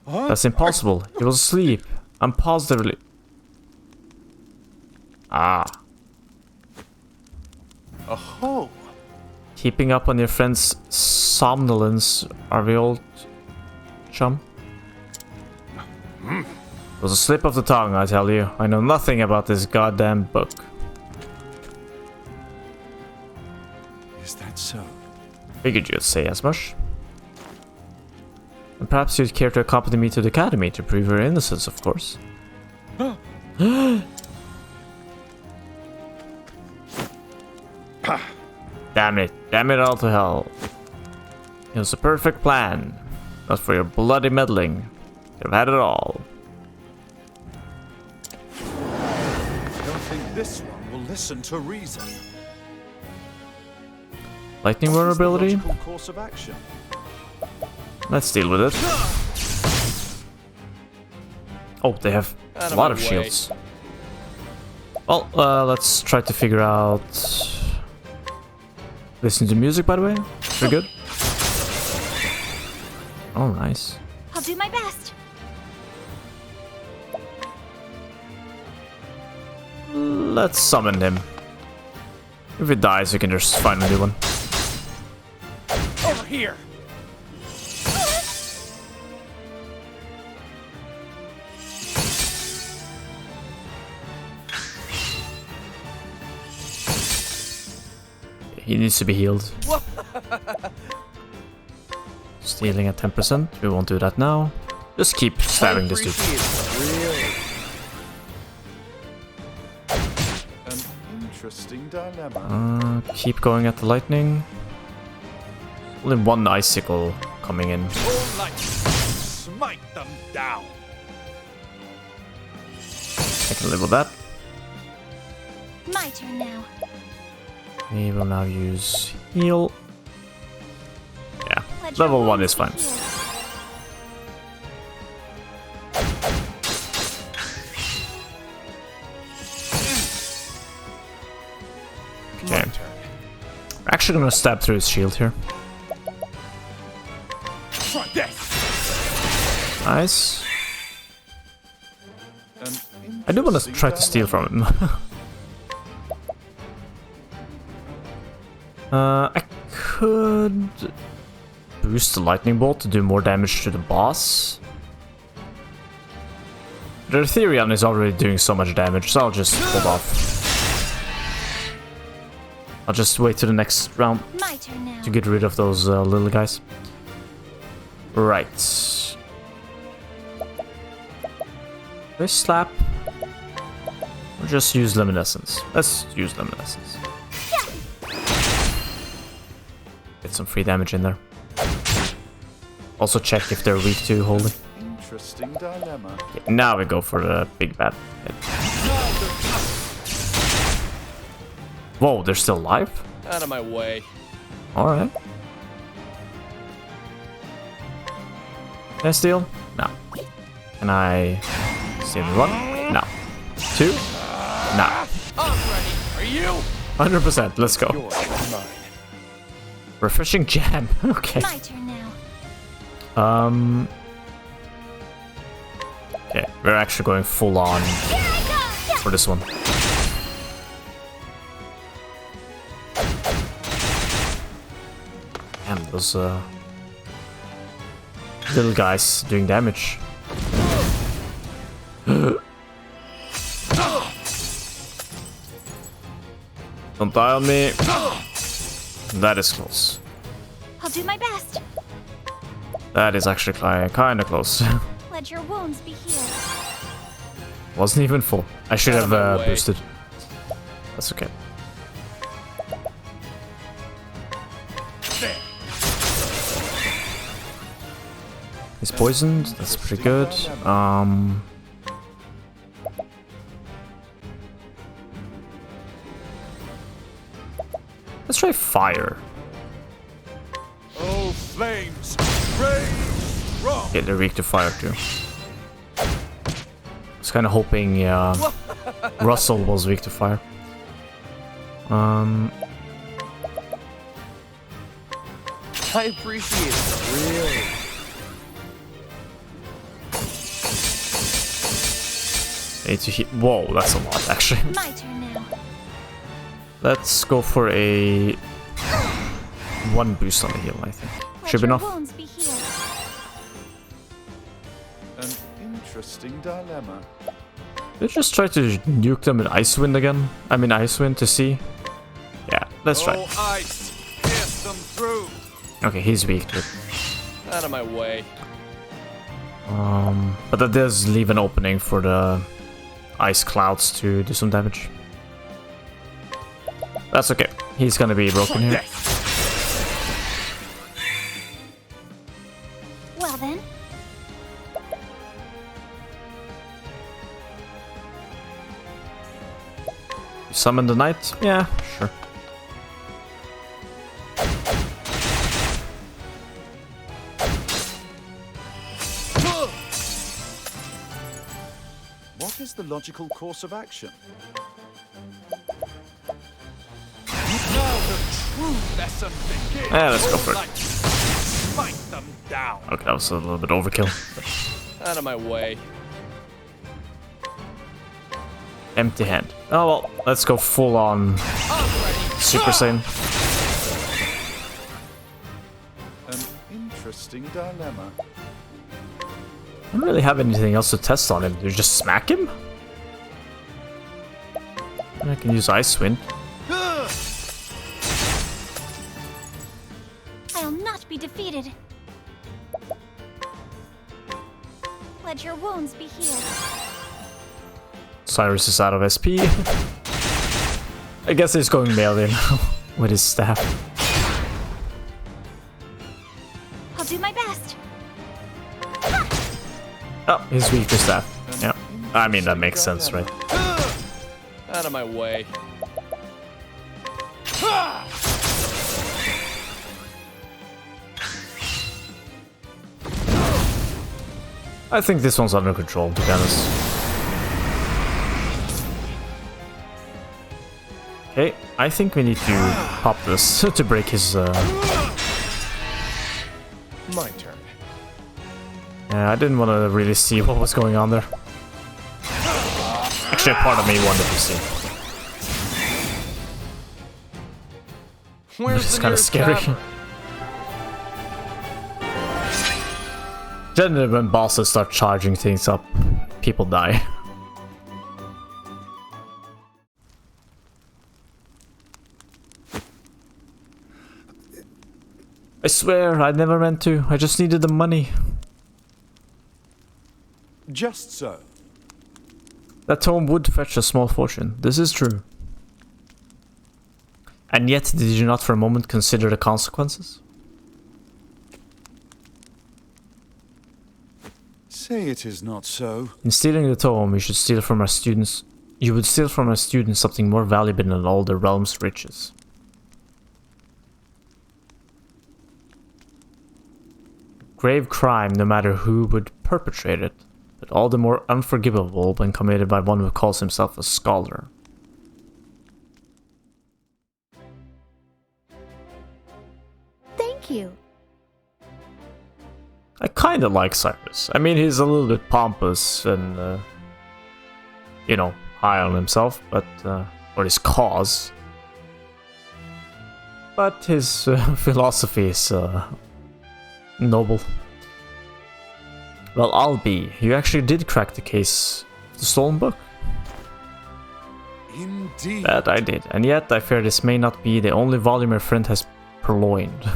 That's impossible. He was asleep. I'm positively... Ah. Oh. Keeping up on your friend's somnolence, are we old chum? It was a slip of the tongue, I tell you. I know nothing about this goddamn book. Is that so? Figured you'd say as much. And perhaps you'd care to accompany me to the academy to prove your innocence, of course. Damn it all to hell. It was a perfect plan. Not for your bloody meddling. You've had it all. I don't think this one will listen to reason. Lightning vulnerability? Logical course of action. Let's deal with it. Oh, they have a lot of shields. Well, let's try to figure out... Listen to music, by the way. Pretty good. Oh, nice. I'll do my best. Let's summon him. If he dies, we can just find a new one. Over here. He needs to be healed. Stealing at 10%. We won't do that now. Just keep stabbing this dude. An interesting dilemma. Keep going at the lightning. Only one icicle coming in. All light, smite them down. I can live with that. My turn now. We will now use heal. Yeah, Let level your 1 is fine. wounds heal. Okay. We're actually gonna stab through his shield here. Try this. Nice. I do want to try to steal from him. I could boost the lightning bolt to do more damage to the boss. The Ethereum is already doing so much damage, so I'll just hold off. I'll just wait to the next round My turn now. to get rid of those little guys. Right. Let's slap. Or just use luminescence. Let's use luminescence. Get some free damage in there. Also check if they're weak to holy. Interesting dilemma. Okay, now we go for the big bad hit. Whoa, they're still alive? Out of my way. Alright. Can I steal? No. Can I steal one? No. Two? No. I'm ready. Are you? 100%, let's go. Yours, mine. Refreshing jam. Okay. My turn now. Okay, we're actually going full on for this one. Damn, those little guys doing damage. Don't die on me. That is close. I'll do my best. That is actually kind of close. Let your wounds be healed. Wasn't even full. I should Out of have my way. boosted. That's okay. He's poisoned. That's pretty good. Let's try fire. Oh, flames, raise strong. Yeah, they're weak to fire too. I was kind of hoping Russell was weak to fire. I appreciate it. Really. I need to hit. Whoa, that's a lot actually. My turn now. Let's go for a one boost on the heal, I think. Let Should be your enough. wounds be healed. An interesting dilemma. Let's just try to nuke them with Icewind again. I mean Icewind to see. Yeah, let's try. Oh, ice, pierce them through. Okay, he's weak to it. Out of my way. But that does leave an opening for the ice clouds to do some damage. That's okay. He's gonna be broken here. Well then, Summon the knight? Yeah, sure. What is the logical course of action? Now the true lesson begins. Yeah, let's go for it. Like, smite them down. Okay, that was a little bit overkill. Out of my way. Empty hand. Oh well, let's go full on Super Saiyan. An interesting dilemma. I don't really have anything else to test on him. Do you just smack him? I can use Icewind. I'll not be defeated. Let your wounds be healed. Cyrus is out of SP. I guess he's going melee now with his staff. I'll do my best. Oh, he's weak to staff. Yeah. I mean, that makes sense, right? Out of my way. I think this one's under control, to be honest. Okay, I think we need to pop this to break his... My turn. Yeah, I didn't want to really see what was going on there. Actually, part of me wanted to see. Where's It's the kind of nearest scary. tavern? Generally, when bosses start charging things up, people die. I swear, I never meant to. I just needed the money. Just so. That tome would fetch a small fortune. This is true. And yet, did you not for a moment consider the consequences? Say it is not so. In stealing the tome, you should steal from our students. You would steal from our students something more valuable than all the realm's riches. Grave crime, no matter who would perpetrate it, but all the more unforgivable when committed by one who calls himself a scholar. Thank you. kind of like Cyrus. I mean, he's a little bit pompous and, you know, high on himself, but, or his cause. But his philosophy is noble. Well, Albi, you actually did crack the case of the stolen book. Indeed. That I did, and yet I fear this may not be the only volume your friend has purloined.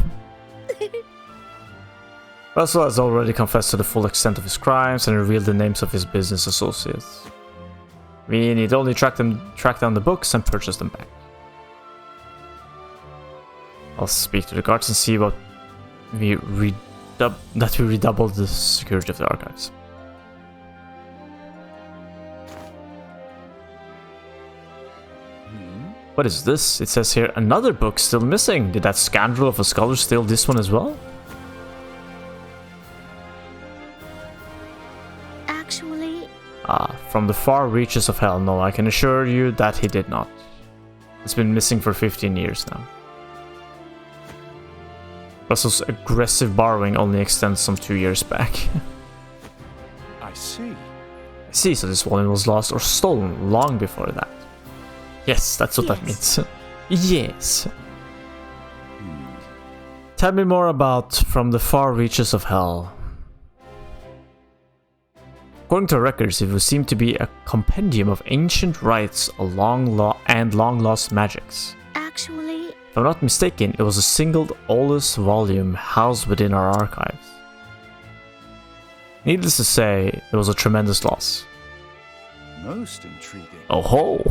Russell has already confessed to the full extent of his crimes and revealed the names of his business associates. We need only track down the books and purchase them back. I'll speak to the guards and see what we redouble the security of the archives. What is this? It says here another book still missing. Did that scoundrel of a scholar steal this one as well? Actually, From the far reaches of hell. No, I can assure you that he did not. It's been missing for 15 years now. Russell's aggressive borrowing only extends some 2 years back. I see. I see, so this volume was lost or stolen long before that. Yes, that's what that means. Yes. Tell me more about From the Far Reaches of Hell. According to records, it would seem to be a compendium of ancient rites and long-lost magics. actually, If I'm not mistaken, it was a single Olus volume housed within our archives. Needless to say, it was a tremendous loss. Most intriguing. Oh ho!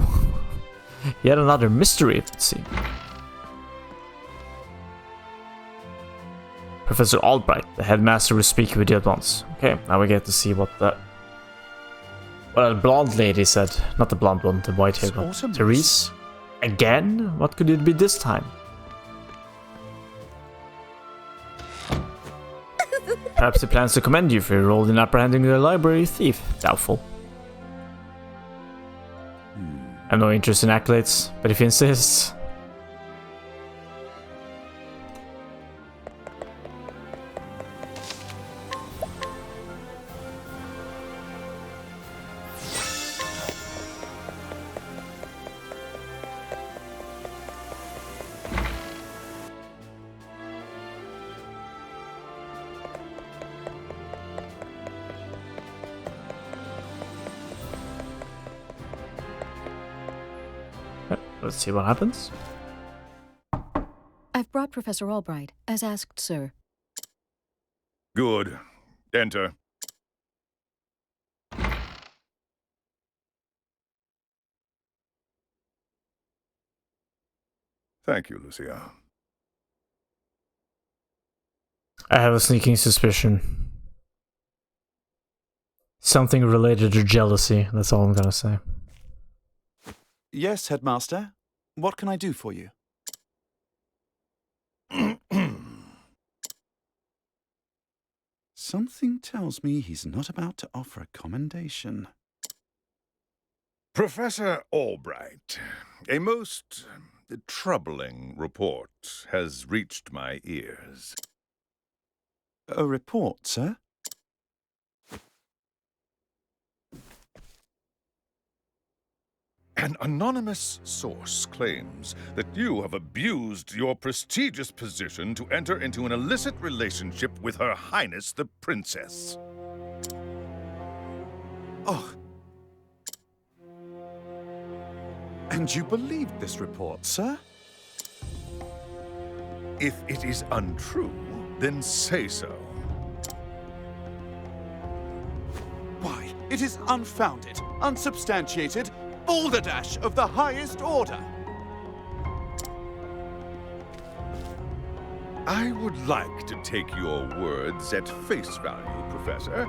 Yet another mystery, it would seem. Professor Albright, the headmaster, will speak with you at once. Okay, now we get to see what the blonde lady said. Not the blonde one, the white haired one. Awesome. Therese? Again? What could it be this time? Perhaps he plans to commend you for your role in apprehending the library thief. Doubtful. I have no interest in accolades, but if he insists... Let's see what happens. I've brought Professor Albright, as asked, sir. Good. Enter. Thank you, Lucia. I have a sneaking suspicion. Something related to jealousy, that's all I'm gonna say. Yes, Headmaster. What can I do for you? Something tells me he's not about to offer a commendation. Professor Albright, a most troubling report has reached my ears. A report, sir? An anonymous source claims that you have abused your prestigious position to enter into an illicit relationship with Her Highness the Princess. Oh. And you believed this report, sir? If it is untrue, then say so. Why, it is unfounded, unsubstantiated, balderdash of the highest order. I would like to take your words at face value, Professor,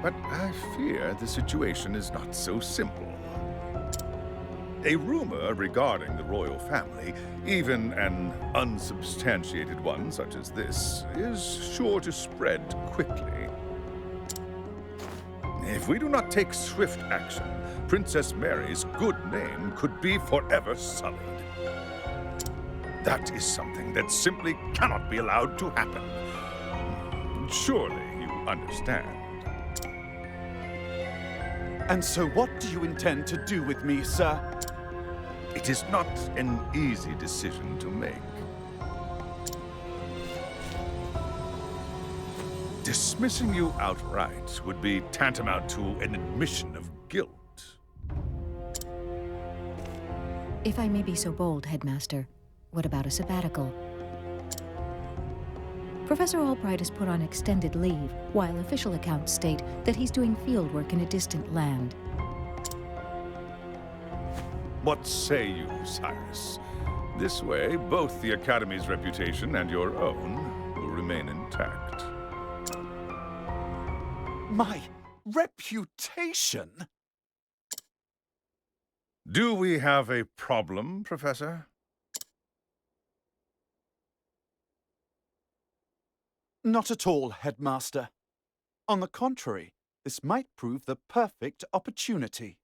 but I fear the situation is not so simple. A rumor regarding the royal family, even an unsubstantiated one such as this, is sure to spread quickly. If we do not take swift action, Princess Mary's good name could be forever sullied. That is something that simply cannot be allowed to happen. Surely you understand. And so what do you intend to do with me, sir? It is not an easy decision to make. Dismissing you outright would be tantamount to an admission of guilt. If I may be so bold, Headmaster, what about a sabbatical? Professor Albright has put on extended leave, while official accounts state that he's doing field work in a distant land. What say you, Cyrus? This way, both the Academy's reputation and your own will remain intact. My reputation? Do we have a problem, Professor? Not at all, Headmaster. On the contrary, this might prove the perfect opportunity.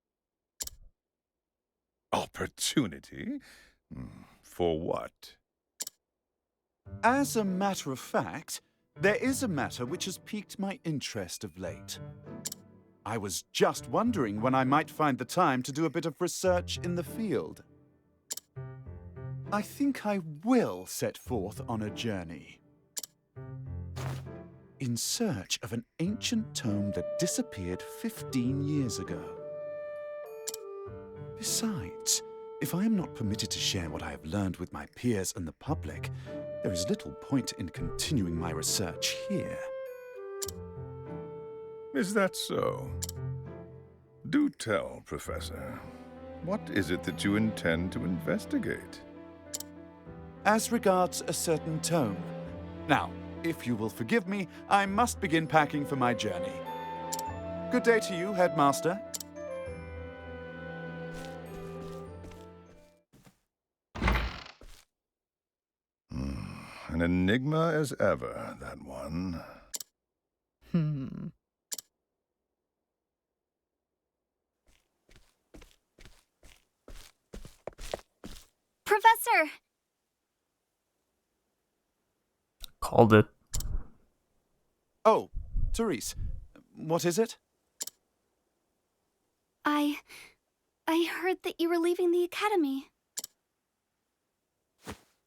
Opportunity? For what? As a matter of fact, there is a matter which has piqued my interest of late. I was just wondering when I might find the time to do a bit of research in the field. I think I will set forth on a journey. In search of an ancient tome that disappeared 15 years ago. Besides, if I am not permitted to share what I have learned with my peers and the public, there is little point in continuing my research here. Is that so? Do tell, Professor. What is it that you intend to investigate? As regards a certain tome. Now, if you will forgive me, I must begin packing for my journey. Good day to you, Headmaster. An enigma as ever, that one. Professor! Called it. Oh, Therese, what is it? I heard that you were leaving the Academy.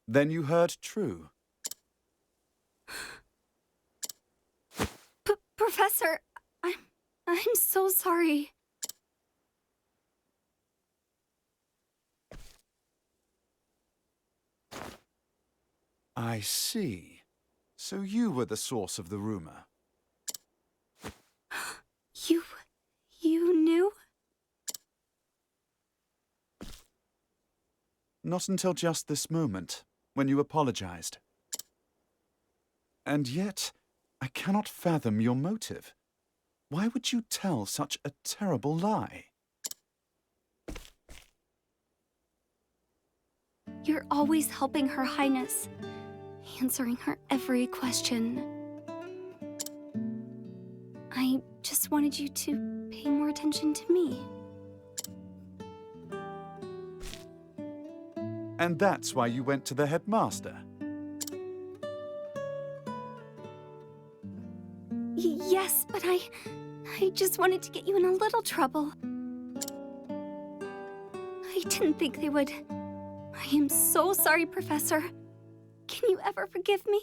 Then you heard true. Professor, I'm so sorry. I see. So you were the source of the rumor. You knew? Not until just this moment, when you apologized. And yet, I cannot fathom your motive. Why would you tell such a terrible lie? You're always helping Her Highness, answering her every question. I just wanted you to pay more attention to me. And that's why you went to the headmaster. Yes, but I just wanted to get you in a little trouble. I didn't think they would. I am so sorry, Professor. Can you ever forgive me?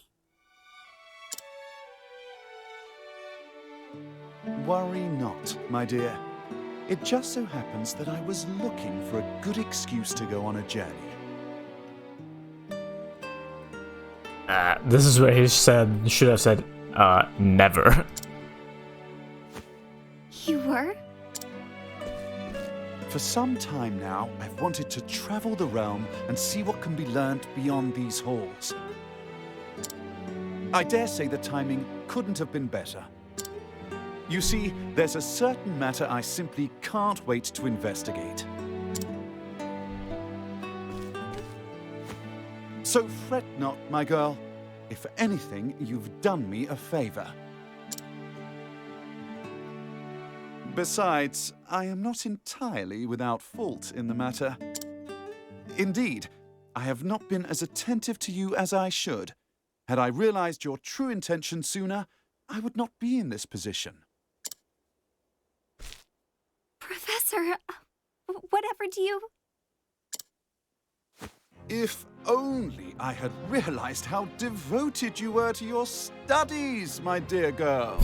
Worry not, my dear. It just so happens that I was looking for a good excuse to go on a journey. This is where he should have said, never. You were? For some time now, I've wanted to travel the realm and see what can be learned beyond these halls. I dare say the timing couldn't have been better. You see, there's a certain matter I simply can't wait to investigate. So fret not, my girl. If anything, you've done me a favor. Besides, I am not entirely without fault in the matter. Indeed, I have not been as attentive to you as I should. Had I realized your true intention sooner, I would not be in this position. Professor, whatever do you... If only I had realized how devoted you were to your studies, my dear girl.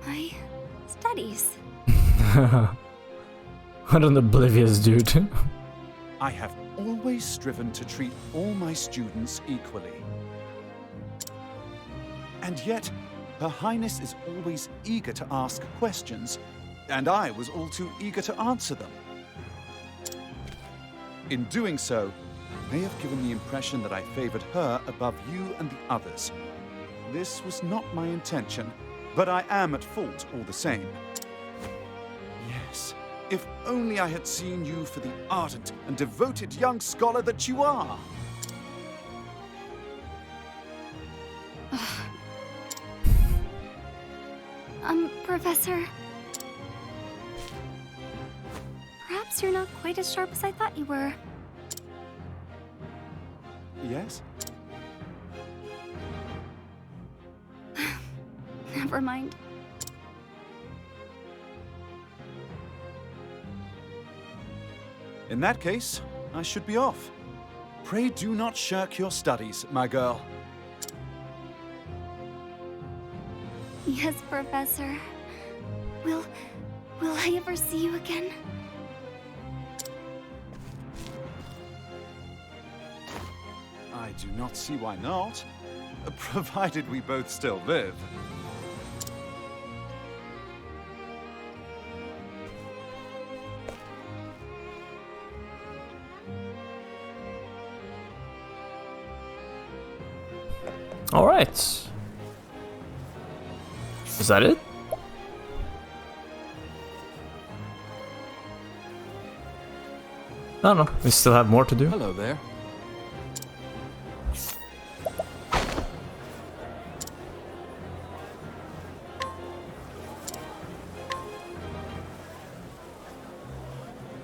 My studies. What an oblivious dude. I have always striven to treat all my students equally. And yet, Her Highness is always eager to ask questions, and I was all too eager to answer them. In doing so, I may have given the impression that I favored her above you and the others. This was not my intention, but I am at fault all the same. Yes, if only I had seen you for the ardent and devoted young scholar that you are. Professor... Perhaps you're not quite as sharp as I thought you were. Yes? Never mind. In that case, I should be off. Pray do not shirk your studies, my girl. Yes, Professor. Will I ever see you again? I do not see why not, provided we both still live. All right. Is that it? I don't know. We still have more to do. Hello there.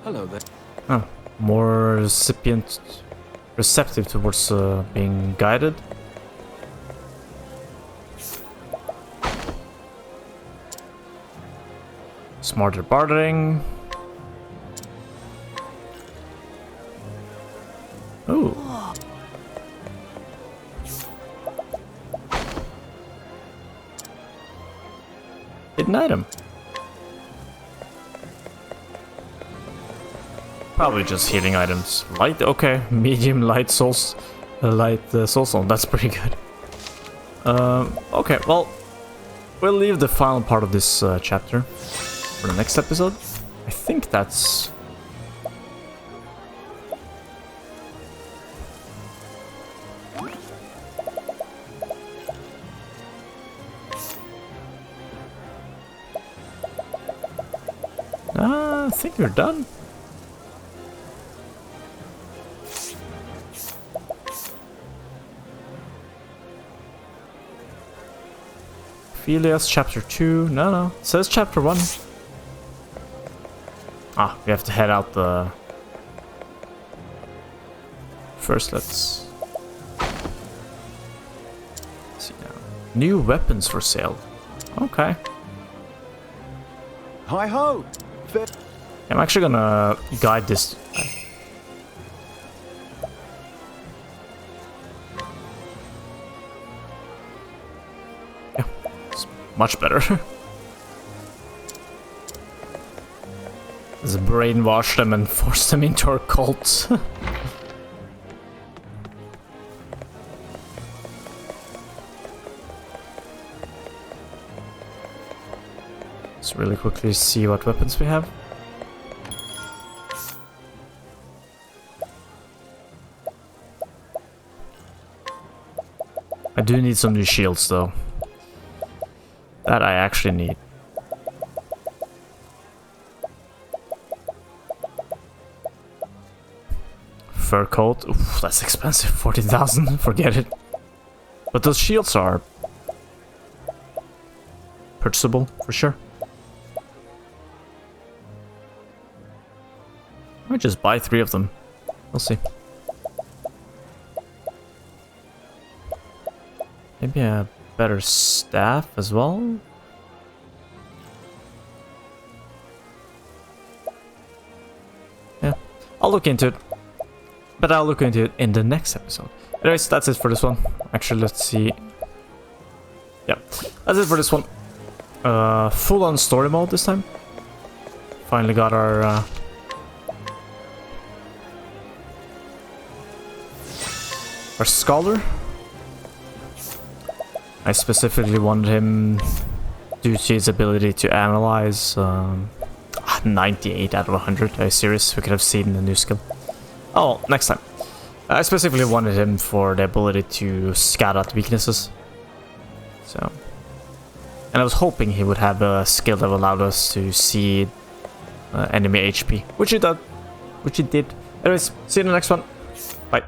Hello there. Oh, more receptive towards being guided. Smarter bartering. Ooh. Hidden item. Probably just healing items. Light, okay. Medium, light, souls, soul stone. That's pretty good. Okay, well, we'll leave the final part of this chapter for the next episode. I think that's... I think we're done. Phileas, chapter 2. No. It says chapter 1. Ah, we have to head out the... First, let's see now. New weapons for sale. Okay. Hi-ho! I'm actually gonna guide this. Yeah, it's much better. Let's brainwash them and force them into our cult. Let's really quickly see what weapons we have. I do need some new shields though. That I actually need. Fur coat. Oof, that's expensive. 40,000. Forget it. But those shields are purchasable for sure. I might just buy 3 of them. We'll see. Maybe a better staff as well. Yeah, I'll look into it. But I'll look into it in the next episode. Anyways, that's it for this one. Actually, let's see. Yeah, that's it for this one. Full-on story mode this time. Finally got our scholar. I specifically wanted him due to his ability to analyze 98 out of 100. Cyrus, we could have seen the new skill. Oh, next time. I specifically wanted him for the ability to scout out weaknesses. So, and I was hoping he would have a skill that allowed us to see enemy HP, which he did. Anyways, see you in the next one. Bye.